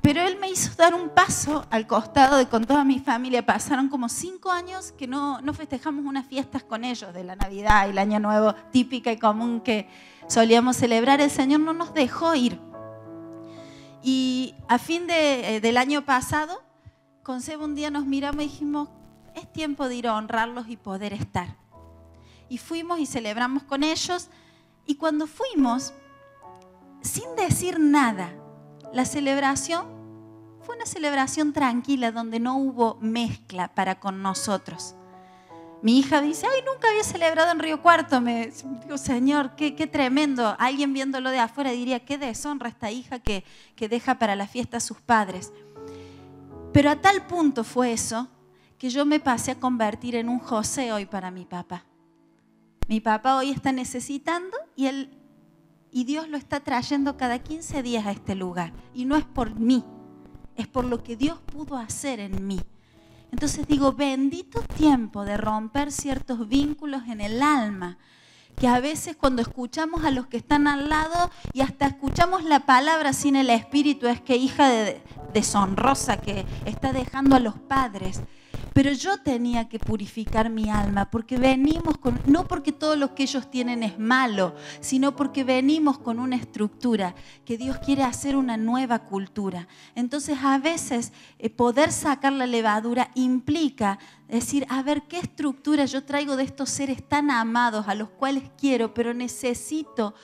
Pero Él me hizo dar un paso al costado de con toda mi familia. Pasaron como 5 años que no festejamos unas fiestas con ellos, de la Navidad y el Año Nuevo típica y común que solíamos celebrar. El Señor no nos dejó ir. Y a fin del año pasado, con Seba un día nos miramos y dijimos, es tiempo de ir a honrarlos y poder estar. Y fuimos y celebramos con ellos. Y cuando fuimos, sin decir nada, la celebración fue una celebración tranquila donde no hubo mezcla para con nosotros. Mi hija dice, ay, nunca había celebrado en Río Cuarto. Me digo, Señor, qué tremendo. Alguien viéndolo de afuera diría, qué deshonra esta hija que deja para la fiesta a sus padres. Pero a tal punto fue eso que yo me pasé a convertir en un José hoy para mi papá. Mi papá hoy está necesitando y Dios lo está trayendo cada 15 días a este lugar. Y no es por mí, es por lo que Dios pudo hacer en mí. Entonces digo, bendito tiempo de romper ciertos vínculos en el alma, que a veces cuando escuchamos a los que están al lado y hasta escuchamos la palabra sin el espíritu, es que hija deshonrosa que está dejando a los padres. Pero yo tenía que purificar mi alma porque venimos no porque todo lo que ellos tienen es malo, sino porque venimos con una estructura que Dios quiere hacer una nueva cultura. Entonces a veces poder sacar la levadura implica decir, a ver qué estructura yo traigo de estos seres tan amados a los cuales quiero, pero necesito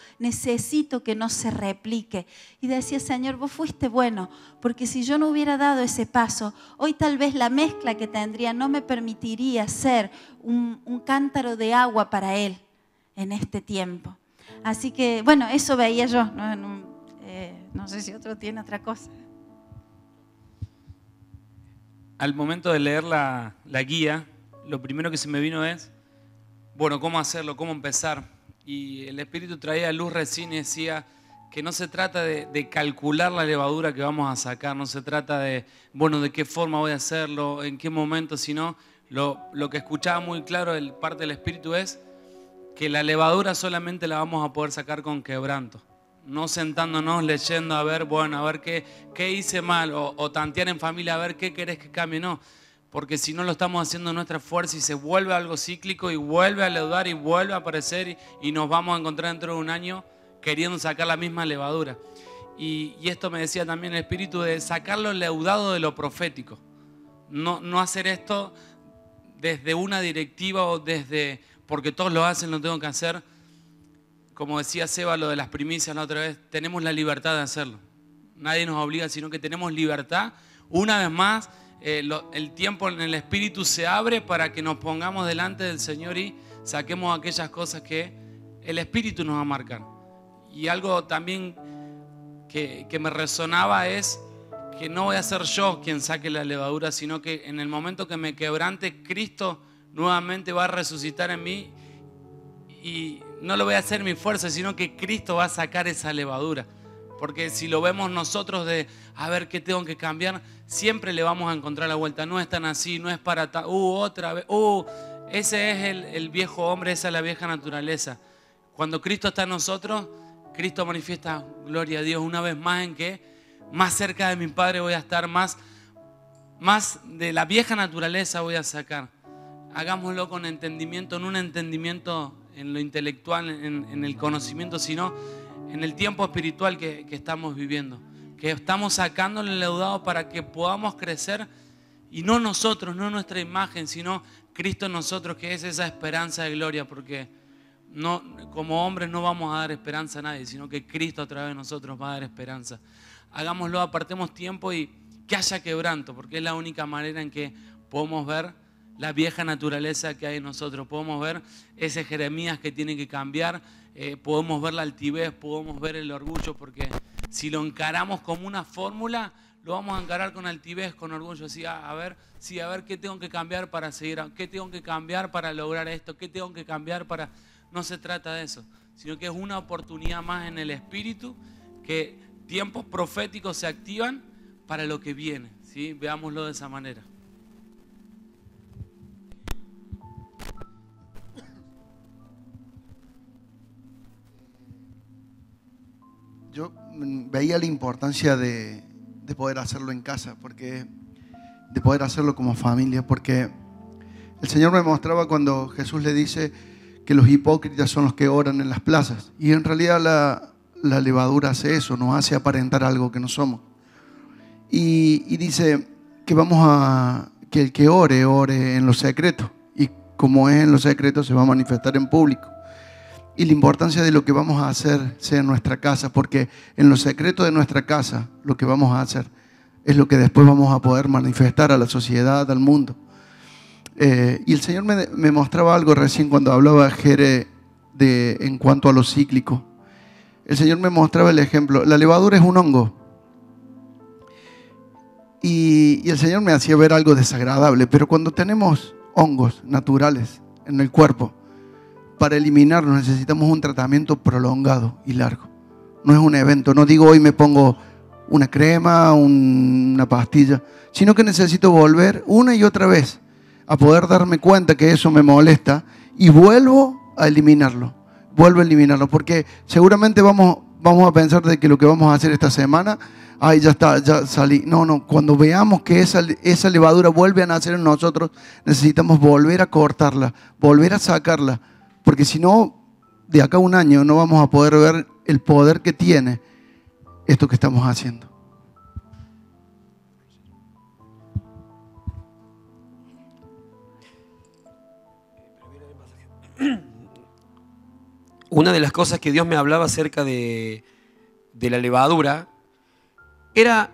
que no se replique. Y decía, Señor, vos fuiste bueno, porque si yo no hubiera dado ese paso, hoy tal vez la mezcla que tendría no me permitiría ser un cántaro de agua para Él en este tiempo. Así que, bueno, eso veía yo. No sé si otro tiene otra cosa. Al momento de leer la guía, lo primero que se me vino es, bueno, ¿cómo hacerlo? ¿Cómo empezar? Y el Espíritu traía a luz recién y decía que no se trata de calcular la levadura que vamos a sacar, no se trata de, bueno, de qué forma voy a hacerlo, en qué momento, sino lo que escuchaba muy claro de parte del Espíritu es que la levadura solamente la vamos a poder sacar con quebranto. No sentándonos, leyendo, a ver, bueno, a ver qué hice mal, o tantear en familia, a ver qué querés que cambie, no. Porque si no lo estamos haciendo en nuestra fuerza y se vuelve algo cíclico y vuelve a leudar y vuelve a aparecer y nos vamos a encontrar dentro de un año queriendo sacar la misma levadura. Y esto me decía también el Espíritu de sacar lo leudado de lo profético. No hacer esto desde una directiva o desde, porque todos lo hacen, lo tengo que hacer. Como decía Seba, lo de las primicias la otra vez, tenemos la libertad de hacerlo. Nadie nos obliga, sino que tenemos libertad. Una vez más, el tiempo en el Espíritu se abre para que nos pongamos delante del Señor y saquemos aquellas cosas que el Espíritu nos va a marcar. Y algo también que me resonaba es que no voy a ser yo quien saque la levadura, sino que en el momento que me quebrante, Cristo nuevamente va a resucitar en mí y no lo voy a hacer en mi fuerza, sino que Cristo va a sacar esa levadura. Porque si lo vemos nosotros de, a ver qué tengo que cambiar, siempre le vamos a encontrar la vuelta. No es tan así, no es para otra vez, ese es el viejo hombre, esa es la vieja naturaleza. Cuando Cristo está en nosotros, Cristo manifiesta, gloria a Dios, una vez más en que más cerca de mi Padre voy a estar, más de la vieja naturaleza voy a sacar. Hagámoslo con entendimiento, no un entendimiento en lo intelectual, en el conocimiento, sino en el tiempo espiritual que estamos viviendo. Que estamos sacándole el leudado para que podamos crecer Y no nosotros, no nuestra imagen, sino Cristo en nosotros, que es esa esperanza de gloria, porque no, como hombres no vamos a dar esperanza a nadie, sino que Cristo a través de nosotros va a dar esperanza. Hagámoslo, apartemos tiempo y que haya quebranto, porque es la única manera en que podemos ver la vieja naturaleza que hay en nosotros. Podemos ver ese Jeremías que tiene que cambiar, podemos ver la altivez, podemos ver el orgullo, porque si lo encaramos como una fórmula, lo vamos a encarar con altivez, con orgullo. Así, a ver qué tengo que cambiar para seguir, qué tengo que cambiar para lograr esto, qué tengo que cambiar para... No se trata de eso, sino que es una oportunidad más en el Espíritu, que tiempos proféticos se activan para lo que viene, ¿sí? Veámoslo de esa manera. Yo veía la importancia de poder hacerlo en casa, de poder hacerlo como familia, porque el Señor me mostraba cuando Jesús le dice que los hipócritas son los que oran en las plazas, y en realidad la levadura hace eso, nos hace aparentar algo que no somos. Y dice que el que ore en lo secreto, y como es en lo secreto se va a manifestar en público. Y la importancia de lo que vamos a hacer sea en nuestra casa, porque en lo secreto de nuestra casa lo que vamos a hacer es lo que después vamos a poder manifestar a la sociedad, al mundo. Y el Señor me mostraba algo recién cuando hablaba Jere en cuanto a lo cíclico. El Señor me mostraba el ejemplo. La levadura es un hongo. Y el Señor me hacía ver algo desagradable, pero cuando tenemos hongos naturales en el cuerpo, para eliminarlos necesitamos un tratamiento prolongado y largo. No es un evento, no digo hoy me pongo una crema, una pastilla, sino que necesito volver una y otra vez a poder darme cuenta que eso me molesta y vuelvo a eliminarlo, porque seguramente vamos a pensar de que lo que vamos a hacer esta semana, ay, ya está, ya salí. No, cuando veamos que esa levadura vuelve a nacer en nosotros, necesitamos volver a cortarla, volver a sacarla, porque si no, de acá a un año no vamos a poder ver el poder que tiene esto que estamos haciendo. Una de las cosas que Dios me hablaba acerca de la levadura era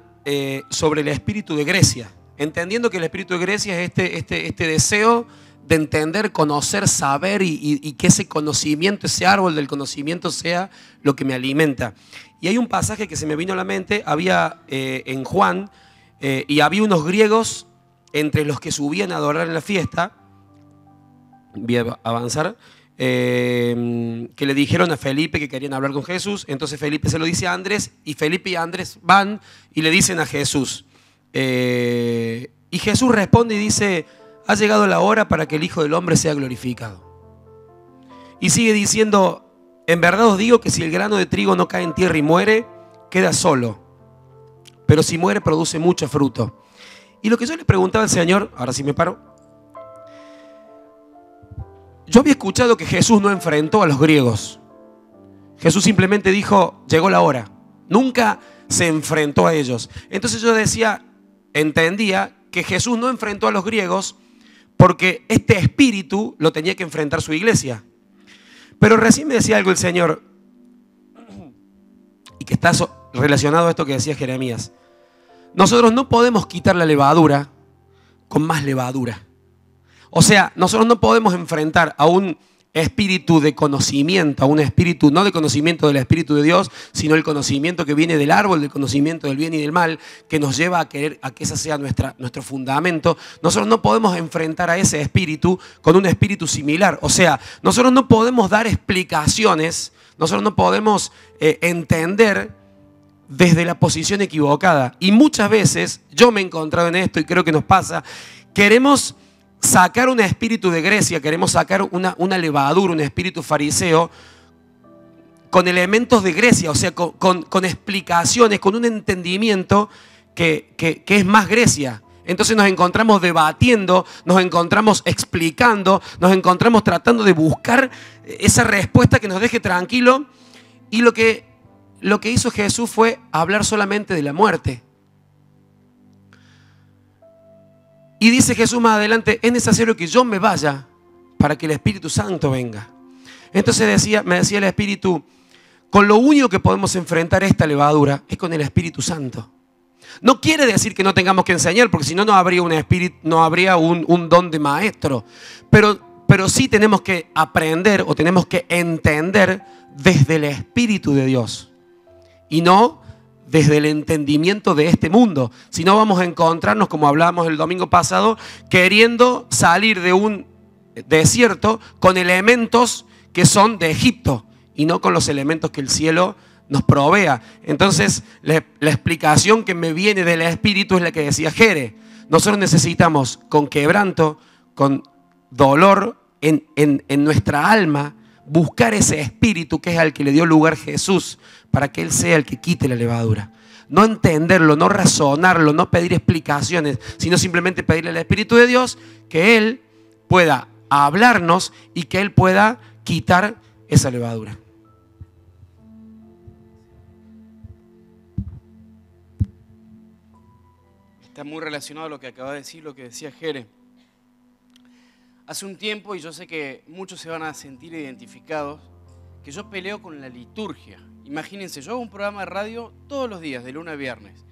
sobre el espíritu de Grecia, entendiendo que el espíritu de Grecia es este deseo de entender, conocer, saber y que ese conocimiento, ese árbol del conocimiento sea lo que me alimenta. Y hay un pasaje que se me vino a la mente, había en Juan, y había unos griegos entre los que subían a adorar en la fiesta, voy a avanzar, que le dijeron a Felipe que querían hablar con Jesús. Entonces Felipe se lo dice a Andrés, y Felipe y Andrés van y le dicen a Jesús. Y Jesús responde y dice: ha llegado la hora para que el Hijo del Hombre sea glorificado. Y sigue diciendo: en verdad os digo que si el grano de trigo no cae en tierra y muere, queda solo, pero si muere produce mucho fruto. Y lo que yo le preguntaba al Señor, ahora sí me paro, yo había escuchado que Jesús no enfrentó a los griegos. Jesús simplemente dijo: llegó la hora. Nunca se enfrentó a ellos. Entonces yo entendía que Jesús no enfrentó a los griegos porque este espíritu lo tenía que enfrentar su iglesia. Pero recién me decía algo el Señor, y que está relacionado a esto que decía Jeremías. Nosotros no podemos quitar la levadura con más levadura. O sea, nosotros no podemos enfrentar a un espíritu de conocimiento, a un espíritu no de conocimiento del Espíritu de Dios, sino el conocimiento que viene del árbol del conocimiento del bien y del mal, que nos lleva a querer a que ese sea nuestro fundamento. Nosotros no podemos enfrentar a ese espíritu con un espíritu similar. O sea, nosotros no podemos dar explicaciones, nosotros no podemos entender desde la posición equivocada. Y muchas veces, yo me he encontrado en esto y creo que nos pasa, queremos sacar un espíritu de Grecia, queremos sacar una levadura, un espíritu fariseo con elementos de Grecia, o sea, con explicaciones, con un entendimiento que es más Grecia. Entonces nos encontramos debatiendo, nos encontramos explicando, nos encontramos tratando de buscar esa respuesta que nos deje tranquilo. Y lo que hizo Jesús fue hablar solamente de la muerte. Y dice Jesús más adelante, es necesario que yo me vaya para que el Espíritu Santo venga. Entonces me decía el Espíritu, con lo único que podemos enfrentar esta levadura es con el Espíritu Santo. No quiere decir que no tengamos que enseñar, porque si no, no habría un don de maestro. Pero sí tenemos que aprender o tenemos que entender desde el Espíritu de Dios. Y no desde el entendimiento de este mundo. Si no, vamos a encontrarnos, como hablábamos el domingo pasado, queriendo salir de un desierto con elementos que son de Egipto y no con los elementos que el cielo nos provea. Entonces, la explicación que me viene del Espíritu es la que decía Jere. Nosotros necesitamos, con quebranto, con dolor en nuestra alma, buscar ese Espíritu que es al que le dio lugar Jesús, para que Él sea el que quite la levadura. No entenderlo, no razonarlo, no pedir explicaciones, sino simplemente pedirle al Espíritu de Dios que Él pueda hablarnos y que Él pueda quitar esa levadura. Está muy relacionado a lo que acaba de decir, lo que decía Jere. Hace un tiempo, y yo sé que muchos se van a sentir identificados, que yo peleo con la liturgia. Imagínense, yo hago un programa de radio todos los días, de lunes a viernes.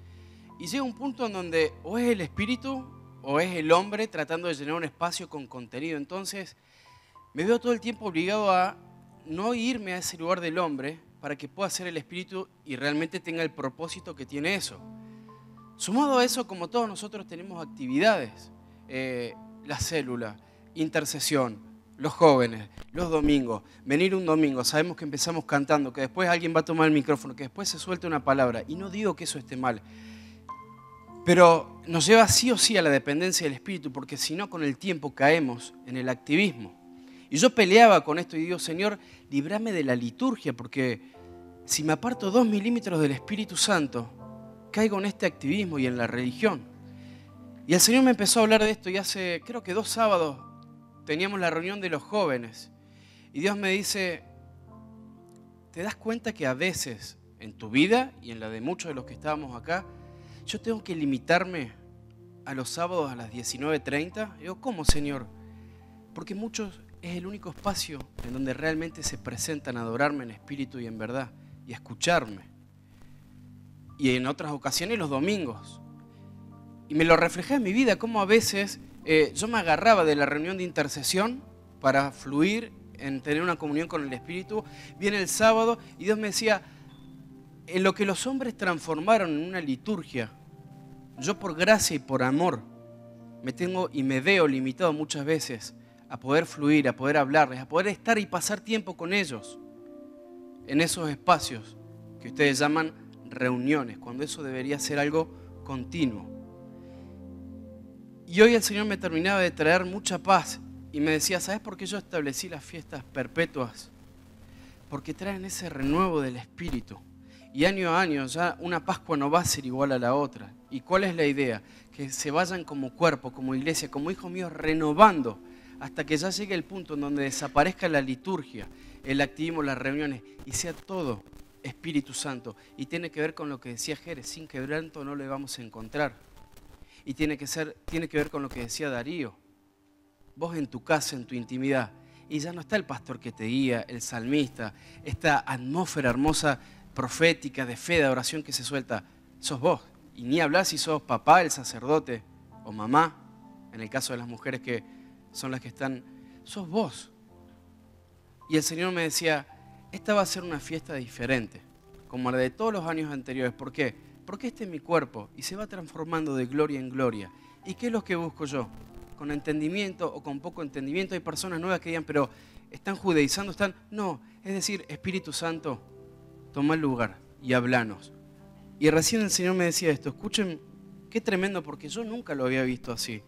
Y llega un punto en donde o es el espíritu o es el hombre tratando de llenar un espacio con contenido. Entonces, me veo todo el tiempo obligado a no irme a ese lugar del hombre para que pueda ser el espíritu y realmente tenga el propósito que tiene eso. Sumado a eso, como todos nosotros tenemos actividades, la célula, intercesión, los jóvenes, los domingos, venir un domingo, sabemos que empezamos cantando, que después alguien va a tomar el micrófono, que después se suelte una palabra, y no digo que eso esté mal, pero nos lleva sí o sí a la dependencia del Espíritu, porque si no, con el tiempo caemos en el activismo. Y yo peleaba con esto y digo, Señor, líbrame de la liturgia, porque si me aparto 2 milímetros del Espíritu Santo, caigo en este activismo y en la religión. Y el Señor me empezó a hablar de esto y hace, creo que 2 sábados, teníamos la reunión de los jóvenes. Y Dios me dice, ¿te das cuenta que a veces en tu vida y en la de muchos de los que estábamos acá, yo tengo que limitarme a los sábados a las 19:30? Y digo, ¿cómo, Señor? Porque muchos es el único espacio en donde realmente se presentan a adorarme en espíritu y en verdad y a escucharme. Y en otras ocasiones los domingos. Y me lo reflejé en mi vida, cómo a veces yo me agarraba de la reunión de intercesión para fluir en tener una comunión con el Espíritu. Viene el sábado y Dios me decía, en lo que los hombres transformaron en una liturgia, yo por gracia y por amor me tengo y me veo limitado muchas veces a poder fluir, a poder hablarles, a poder estar y pasar tiempo con ellos en esos espacios que ustedes llaman reuniones, cuando eso debería ser algo continuo. Y hoy el Señor me terminaba de traer mucha paz y me decía, ¿sabes por qué yo establecí las fiestas perpetuas? Porque traen ese renuevo del Espíritu. Y año a año ya una Pascua no va a ser igual a la otra. ¿Y cuál es la idea? Que se vayan como cuerpo, como iglesia, como hijos míos, renovando hasta que ya llegue el punto en donde desaparezca la liturgia, el activismo, las reuniones y sea todo Espíritu Santo. Y tiene que ver con lo que decía Jerez, sin quebranto no le vamos a encontrar. Y tiene que ver con lo que decía Darío. Vos en tu casa, en tu intimidad, y ya no está el pastor que te guía, el salmista, esta atmósfera hermosa, profética, de fe, de oración que se suelta. Sos vos. Y ni hablar si sos papá, el sacerdote, o mamá, en el caso de las mujeres que son las que están, sos vos. Y el Señor me decía, esta va a ser una fiesta diferente, como la de todos los años anteriores. ¿Por qué? Porque este es mi cuerpo y se va transformando de gloria en gloria. ¿Y qué es lo que busco yo? Con entendimiento o con poco entendimiento. Hay personas nuevas que digan, pero ¿están judaizando? No, es decir, Espíritu Santo, toma el lugar y hablanos. Y recién el Señor me decía esto, escuchen, qué tremendo, porque yo nunca lo había visto así.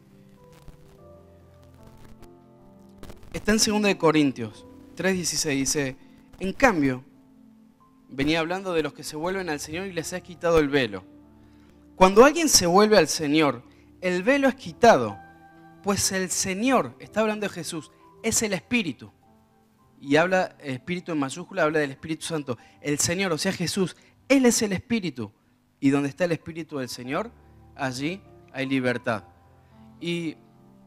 Está en 2 Corintios 3:16, dice, en cambio, venía hablando de los que se vuelven al Señor y les ha quitado el velo. Cuando alguien se vuelve al Señor, el velo es quitado, pues el Señor, está hablando de Jesús, es el Espíritu. Y habla, el Espíritu en mayúscula, habla del Espíritu Santo. El Señor, o sea Jesús, Él es el Espíritu. Y donde está el Espíritu del Señor, allí hay libertad. Y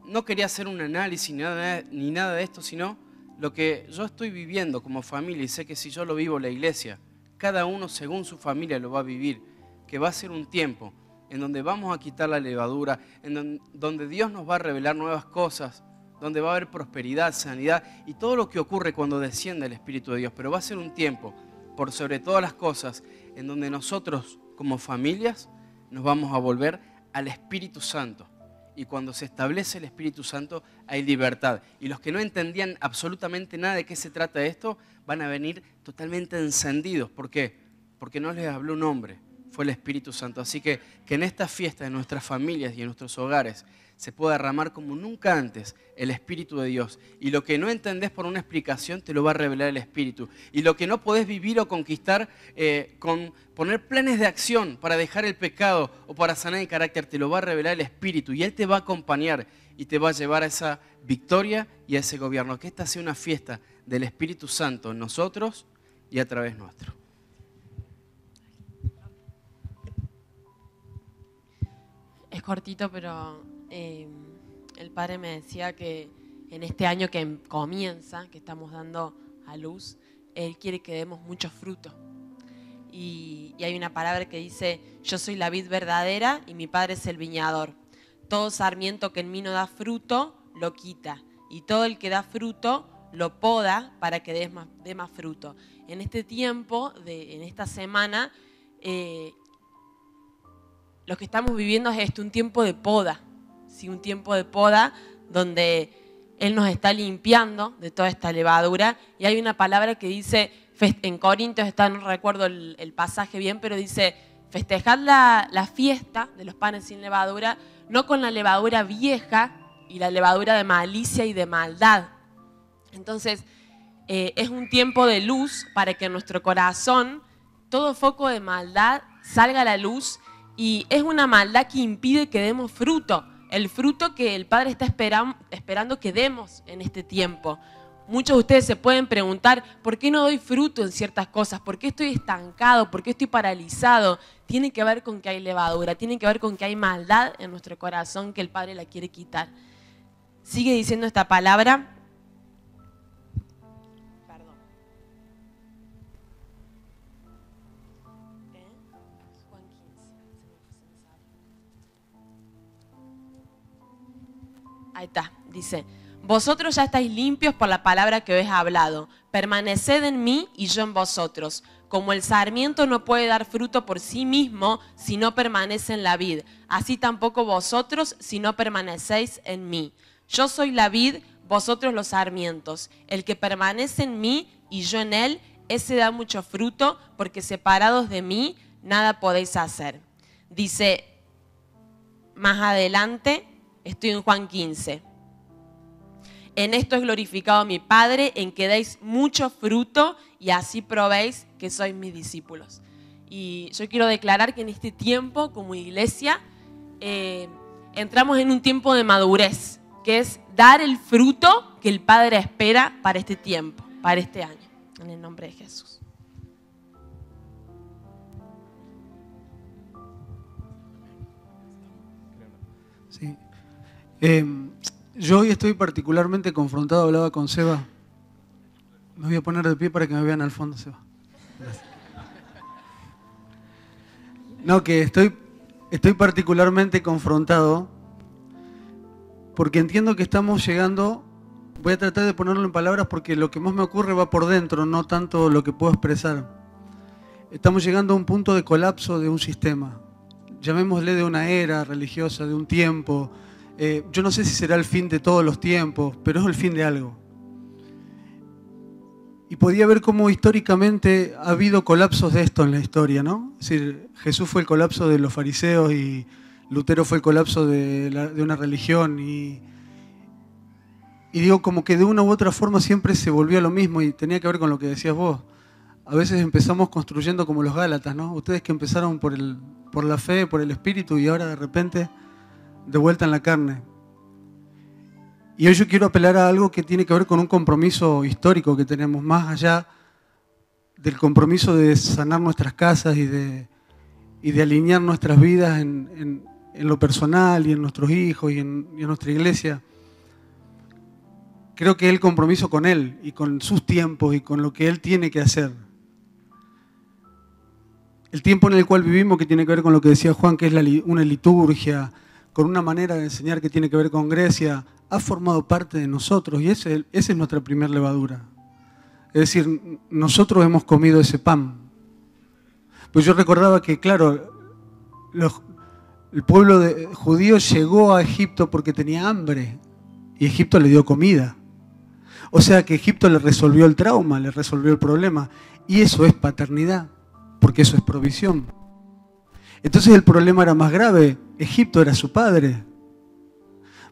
no quería hacer un análisis ni nada de esto, sino lo que yo estoy viviendo como familia, y sé que si yo lo vivo la iglesia, cada uno según su familia lo va a vivir, que va a ser un tiempo en donde vamos a quitar la levadura, en donde Dios nos va a revelar nuevas cosas, donde va a haber prosperidad, sanidad y todo lo que ocurre cuando desciende el Espíritu de Dios. Pero va a ser un tiempo, por sobre todas las cosas, en donde nosotros como familias nos vamos a volver al Espíritu Santo. Y cuando se establece el Espíritu Santo hay libertad. Y los que no entendían absolutamente nada de qué se trata esto, van a venir totalmente encendidos. ¿Por qué? Porque no les habló un hombre, fue el Espíritu Santo. Así que en esta fiesta de nuestras familias y en nuestros hogares se pueda derramar como nunca antes el Espíritu de Dios. Y lo que no entendés por una explicación te lo va a revelar el Espíritu. Y lo que no podés vivir o conquistar con poner planes de acción para dejar el pecado o para sanar el carácter, te lo va a revelar el Espíritu. Y Él te va a acompañar y te va a llevar a esa victoria y a ese gobierno. Que esta sea una fiesta del Espíritu Santo en nosotros y a través nuestro. Es cortito, pero el padre me decía que en este año que comienza, que estamos dando a luz, Él quiere que demos mucho fruto. Y hay una palabra que dice, yo soy la vid verdadera y mi padre es el viñador. Todo sarmiento que en mí no da fruto, lo quita. Y todo el que da fruto, lo poda para que dé más fruto. En este tiempo, en esta semana, lo que estamos viviendo es un tiempo de poda. ¿Sí? Un tiempo de poda donde Él nos está limpiando de toda esta levadura. Y hay una palabra que dice, en Corintios está, no recuerdo el pasaje bien, pero dice, festejad la fiesta de los panes sin levadura, no con la levadura vieja y la levadura de malicia y de maldad. Entonces, es un tiempo de luz para que en nuestro corazón todo foco de maldad salga a la luz, y es una maldad que impide que demos fruto, el fruto que el Padre está esperando que demos en este tiempo. Muchos de ustedes se pueden preguntar, ¿por qué no doy fruto en ciertas cosas? ¿Por qué estoy estancado? ¿Por qué estoy paralizado? Tiene que ver con que hay levadura, tiene que ver con que hay maldad en nuestro corazón que el Padre la quiere quitar. Sigue diciendo esta palabra. Perdón. Juan 15. Ahí está, dice, vosotros ya estáis limpios por la palabra que os he hablado. Permaneced en mí y yo en vosotros. Como el sarmiento no puede dar fruto por sí mismo si no permanece en la vid, así tampoco vosotros si no permanecéis en mí. Yo soy la vid, vosotros los sarmientos. El que permanece en mí y yo en él, ese da mucho fruto, porque separados de mí nada podéis hacer. Dice más adelante, estoy en Juan 15. En esto es glorificado mi Padre, en que deis mucho fruto y así probéis que sois mis discípulos. Y yo quiero declarar que en este tiempo, como iglesia, entramos en un tiempo de madurez, que es dar el fruto que el Padre espera para este tiempo, para este año. En el nombre de Jesús. Sí. Yo hoy estoy particularmente confrontado, hablaba con Seba. Me voy a poner de pie para que me vean al fondo, Seba. Gracias. No, que estoy particularmente confrontado porque entiendo que estamos llegando, voy a tratar de ponerlo en palabras porque lo que más me ocurre va por dentro, no tanto lo que puedo expresar. Estamos llegando a un punto de colapso de un sistema, llamémosle de una era religiosa, de un tiempo. Yo no sé si será el fin de todos los tiempos, pero es el fin de algo. Y podía ver cómo históricamente ha habido colapsos de esto en la historia, ¿no? Es decir, Jesús fue el colapso de los fariseos y Lutero fue el colapso de una religión. Y digo, como que de una u otra forma siempre se volvió a lo mismo y tenía que ver con lo que decías vos. A veces empezamos construyendo como los Gálatas, ¿no? Ustedes que empezaron por la fe, por el espíritu y ahora de repente de vuelta en la carne. Y hoy yo quiero apelar a algo que tiene que ver con un compromiso histórico que tenemos, más allá del compromiso de sanar nuestras casas y de alinear nuestras vidas en en lo personal y en nuestros hijos y en nuestra iglesia, creo que es el compromiso con Él y con sus tiempos y con lo que Él tiene que hacer. El tiempo en el cual vivimos, que tiene que ver con lo que decía Juan, que es una liturgia, con una manera de enseñar que tiene que ver con Grecia, ha formado parte de nosotros y esa es nuestra primera levadura. Es decir, nosotros hemos comido ese pan. Pues yo recordaba que, claro, el pueblo judío llegó a Egipto porque tenía hambre y Egipto le dio comida. O sea que Egipto le resolvió el trauma, le resolvió el problema. Y eso es paternidad, porque eso es provisión. Entonces el problema era más grave. Egipto era su padre,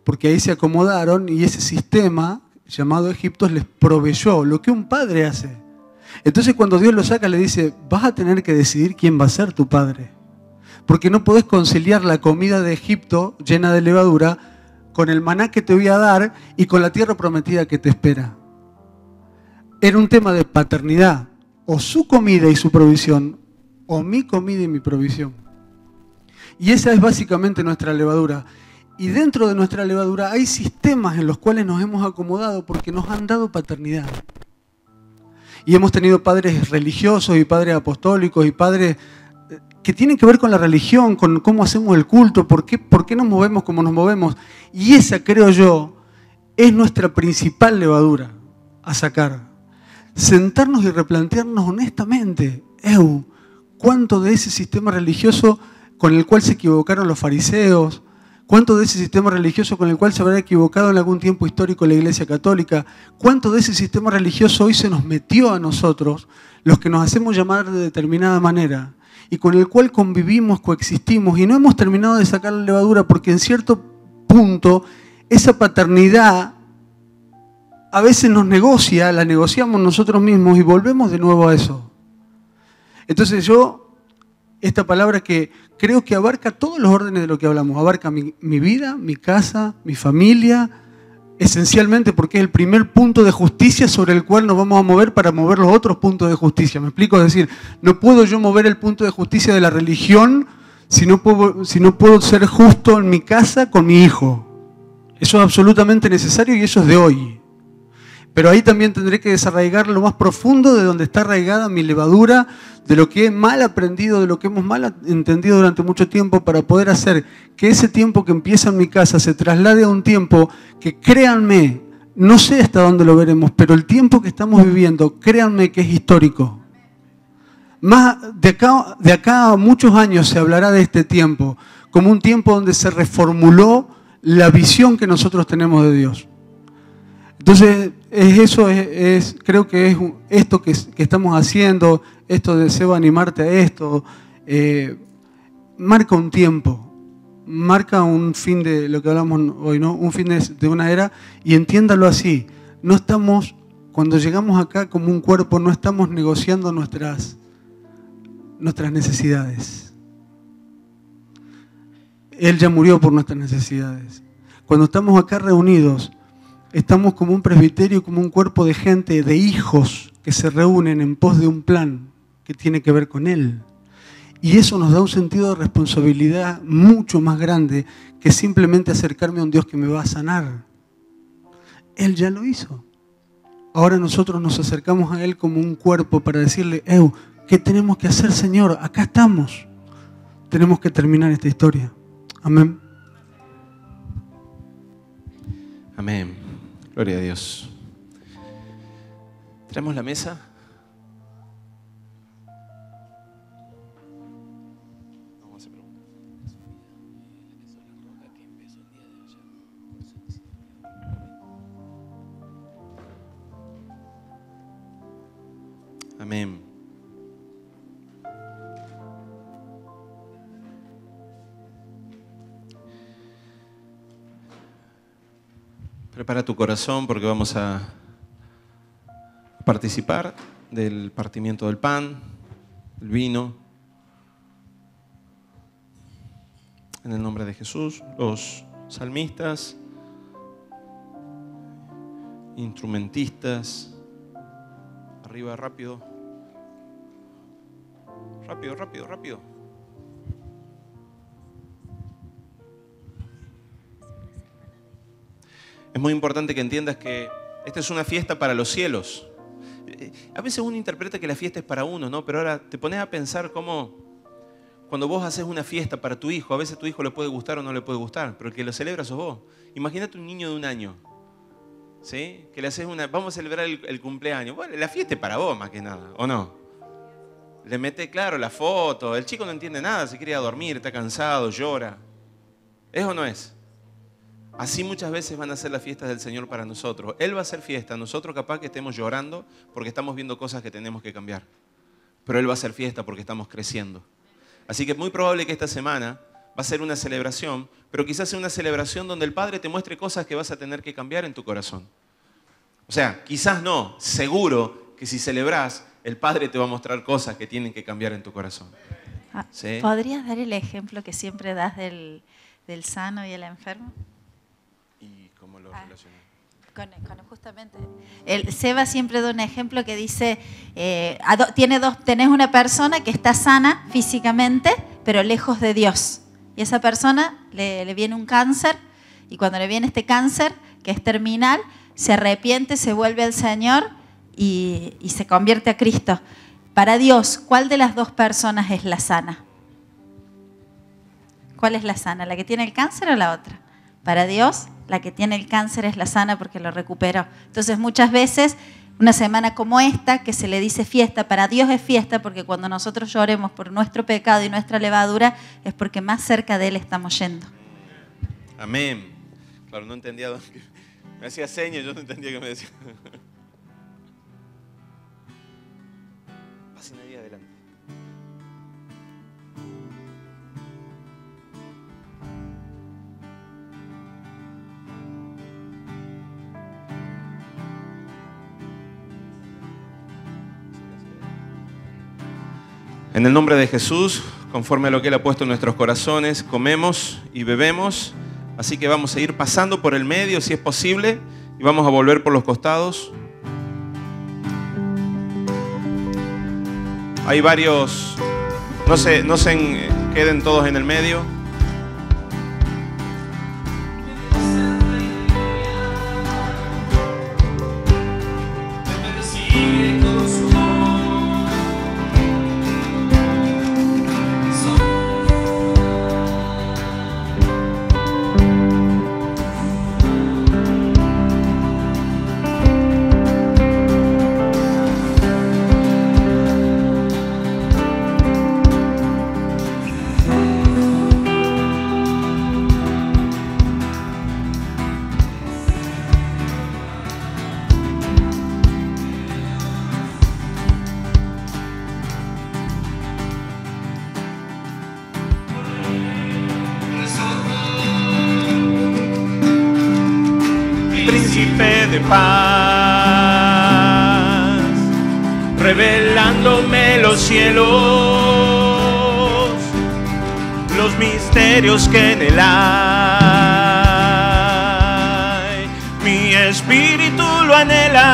porque ahí se acomodaron y ese sistema llamado Egipto les proveyó lo que un padre hace. Entonces cuando Dios lo saca le dice, vas a tener que decidir quién va a ser tu padre, porque no podés conciliar la comida de Egipto llena de levadura con el maná que te voy a dar y con la tierra prometida que te espera. Era un tema de paternidad, o su comida y su provisión, o mi comida y mi provisión. Y esa es básicamente nuestra levadura. Y dentro de nuestra levadura hay sistemas en los cuales nos hemos acomodado porque nos han dado paternidad. Y hemos tenido padres religiosos y padres apostólicos y padres que tienen que ver con la religión, con cómo hacemos el culto, por qué nos movemos como nos movemos. Y esa, creo yo, es nuestra principal levadura a sacar. Sentarnos y replantearnos honestamente, ¿cuánto de ese sistema religioso con el cual se equivocaron los fariseos? ¿Cuánto de ese sistema religioso con el cual se habrá equivocado en algún tiempo histórico la Iglesia Católica? ¿Cuánto de ese sistema religioso hoy se nos metió a nosotros, los que nos hacemos llamar de determinada manera, y con el cual convivimos, coexistimos, y no hemos terminado de sacar la levadura porque en cierto punto esa paternidad a veces la negociamos nosotros mismos y volvemos de nuevo a eso? Entonces esta palabra que creo que abarca todos los órdenes de lo que hablamos, abarca mi vida, mi casa, mi familia, esencialmente porque es el primer punto de justicia sobre el cual nos vamos a mover para mover los otros puntos de justicia. ¿Me explico? Es decir, no puedo yo mover el punto de justicia de la religión si no puedo ser justo en mi casa con mi hijo. Eso es absolutamente necesario y eso es de hoy. Pero ahí también tendré que desarraigar lo más profundo de donde está arraigada mi levadura, de lo que he mal aprendido, de lo que hemos mal entendido durante mucho tiempo, para poder hacer que ese tiempo que empieza en mi casa se traslade a un tiempo que, créanme, no sé hasta dónde lo veremos, pero el tiempo que estamos viviendo, créanme que es histórico. Más de acá a muchos años se hablará de este tiempo como un tiempo donde se reformuló la visión que nosotros tenemos de Dios. Entonces, creo que es esto que estamos haciendo, esto deseo animarte a esto, marca un tiempo, marca un fin de lo que hablamos hoy, ¿no? Un fin de una era, y entiéndalo así. No estamos, cuando llegamos acá como un cuerpo, no estamos negociando nuestras necesidades. Él ya murió por nuestras necesidades. Cuando estamos acá reunidos, estamos como un presbiterio, como un cuerpo de gente, de hijos que se reúnen en pos de un plan que tiene que ver con Él. Y eso nos da un sentido de responsabilidad mucho más grande que simplemente acercarme a un Dios que me va a sanar. Él ya lo hizo. Ahora nosotros nos acercamos a Él como un cuerpo para decirle, ¿qué tenemos que hacer, Señor? Acá estamos. Tenemos que terminar esta historia. Amén. Amén. Gloria a Dios. ¿Traemos la mesa? Vamos a hacer preguntas. Amén. Prepara tu corazón porque vamos a participar del partimiento del pan, el vino. En el nombre de Jesús, los salmistas, instrumentistas, arriba, rápido. Rápido, rápido, rápido. Es muy importante que entiendas que esta es una fiesta para los cielos. A veces uno interpreta que la fiesta es para uno, ¿no? Pero ahora te pones a pensar cómo cuando vos haces una fiesta para tu hijo, a veces a tu hijo le puede gustar o no le puede gustar, pero el que lo celebra sos vos. Imagínate un niño de 1 año, ¿sí? Que le haces vamos a celebrar el cumpleaños. Bueno, la fiesta es para vos más que nada, ¿o no? Le mete, claro, la foto. El chico no entiende nada, se quiere ir a dormir, está cansado, llora. ¿Es o no es? Así muchas veces van a ser las fiestas del Señor para nosotros. Él va a hacer fiesta, nosotros capaz que estemos llorando porque estamos viendo cosas que tenemos que cambiar. Pero Él va a hacer fiesta porque estamos creciendo. Así que es muy probable que esta semana va a ser una celebración, pero quizás sea una celebración donde el Padre te muestre cosas que vas a tener que cambiar en tu corazón. O sea, quizás no, seguro que si celebrás, el Padre te va a mostrar cosas que tienen que cambiar en tu corazón. ¿Sí? ¿Podrías dar el ejemplo que siempre das del sano y el enfermo? ¿Y cómo lo relacionas? Justamente. Seba siempre da un ejemplo que dice, tenés una persona que está sana físicamente, pero lejos de Dios. Y esa persona le viene un cáncer, y cuando le viene este cáncer, que es terminal, se arrepiente, se vuelve al Señor y se convierte a Cristo. Para Dios, ¿cuál de las dos personas es la sana? ¿Cuál es la sana? ¿La que tiene el cáncer o la otra? Para Dios, la que tiene el cáncer es la sana porque lo recuperó. Entonces, muchas veces, una semana como esta, que se le dice fiesta, para Dios es fiesta porque cuando nosotros lloremos por nuestro pecado y nuestra levadura, es porque más cerca de Él estamos yendo. Amén. Claro, no entendía. Me hacía señas, yo no entendía qué me decía. Pasen ahí adelante. En el nombre de Jesús, conforme a lo que Él ha puesto en nuestros corazones, comemos y bebemos. Así que vamos a ir pasando por el medio, si es posible, y vamos a volver por los costados. Hay varios, no se queden todos en el medio. Príncipe de paz, revelándome los cielos, los misterios que en él hay. Mi espíritu lo anhela,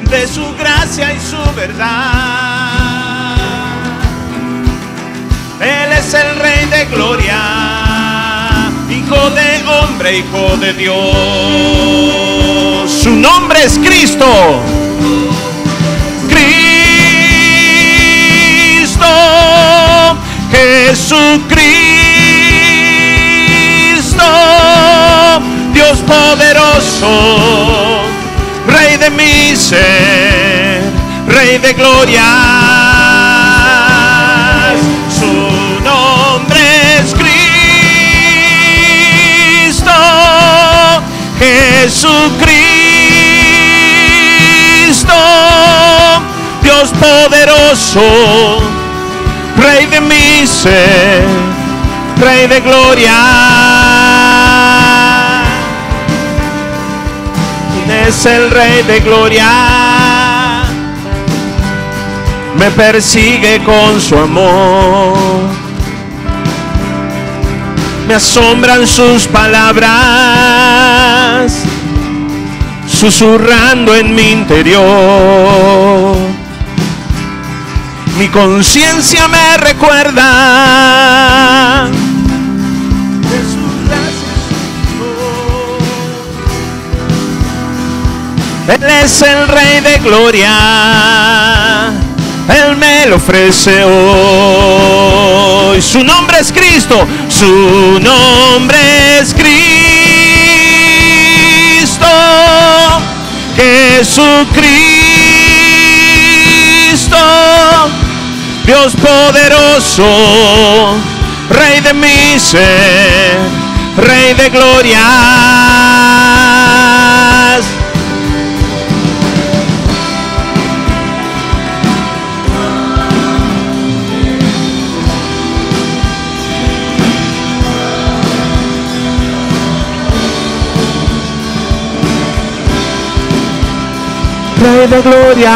de su gracia y su verdad. Él es el Rey de gloria, Hijo de hombre, Hijo de Dios. Su nombre es Cristo. Cristo, Jesucristo, Dios poderoso, Rey de mi ser, Rey de gloria. Su nombre es Cristo. Jesucristo, Dios poderoso, Rey de mi ser, Rey de gloria. Es el Rey de gloria, me persigue con su amor. Me asombran sus palabras, susurrando en mi interior. Mi conciencia me recuerda de su gracia y su Él es el Rey de Gloria. Él me lo ofrece hoy. Su nombre es Cristo. Su nombre es Cristo. Jesucristo. Dios poderoso. Rey de mi ser. Rey de glorias. Rey de glorias,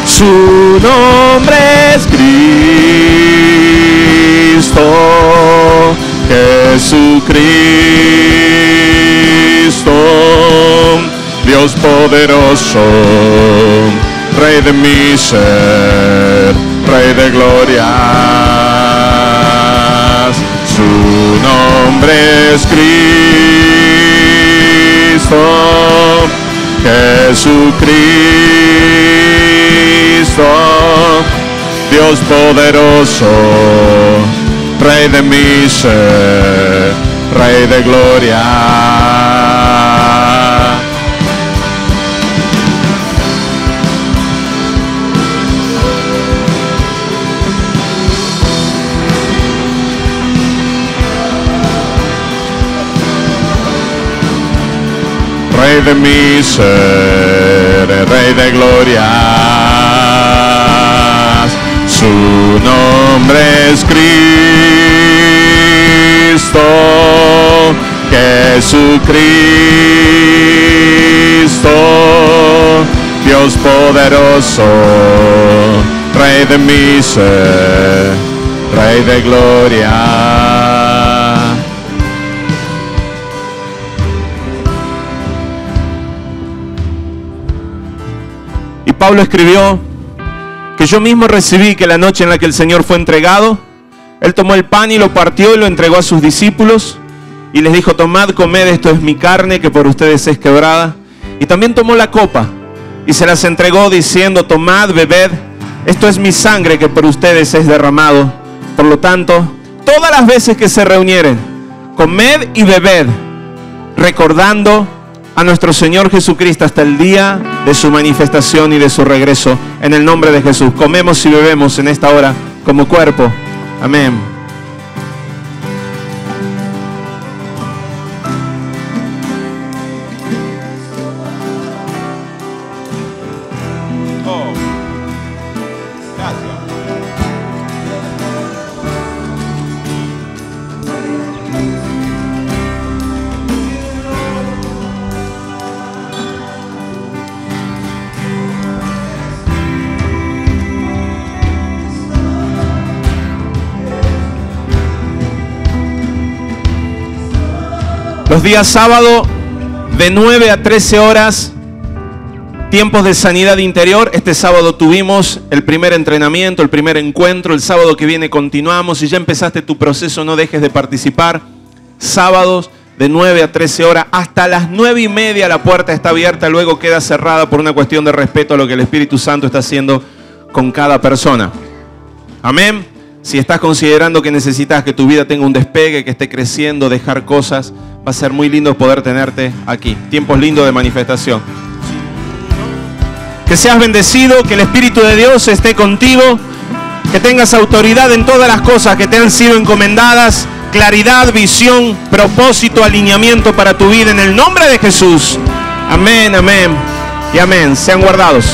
su nombre es Cristo, Jesucristo, Dios poderoso, Rey de mi ser, Rey de glorias, su nombre es Cristo, Jesucristo, Dios poderoso, Rey de mi ser, Rey de gloria. Rey de mi ser, Rey de glorias, su nombre es Cristo, Jesucristo, Dios poderoso, Rey de mi ser, Rey de gloria. Pablo escribió que yo mismo recibí que la noche en la que el Señor fue entregado, Él tomó el pan y lo partió y lo entregó a sus discípulos y les dijo: tomad, comed, esto es mi carne que por ustedes es quebrada. Y también tomó la copa y se las entregó diciendo: tomad, bebed, esto es mi sangre que por ustedes es derramado. Por lo tanto, todas las veces que se reunieren, comed y bebed, recordando a nuestro Señor Jesucristo hasta el día de su manifestación y de su regreso. En el nombre de Jesús, comemos y bebemos en esta hora como cuerpo. Amén. Los días sábado de 9 a 13 horas, tiempos de sanidad interior. Este sábado tuvimos el primer entrenamiento, el primer encuentro. El sábado que viene continuamos. Si ya empezaste tu proceso, no dejes de participar. Sábados de 9 a 13 horas, hasta las 9:30 la puerta está abierta, luego queda cerrada por una cuestión de respeto a lo que el Espíritu Santo está haciendo con cada persona. Amén. Si estás considerando que necesitas que tu vida tenga un despegue, que esté creciendo, dejar cosas, va a ser muy lindo poder tenerte aquí. Tiempos lindos de manifestación. Que seas bendecido, que el Espíritu de Dios esté contigo, que tengas autoridad en todas las cosas que te han sido encomendadas, claridad, visión, propósito, alineamiento para tu vida en el nombre de Jesús. Amén, amén y amén. Sean guardados.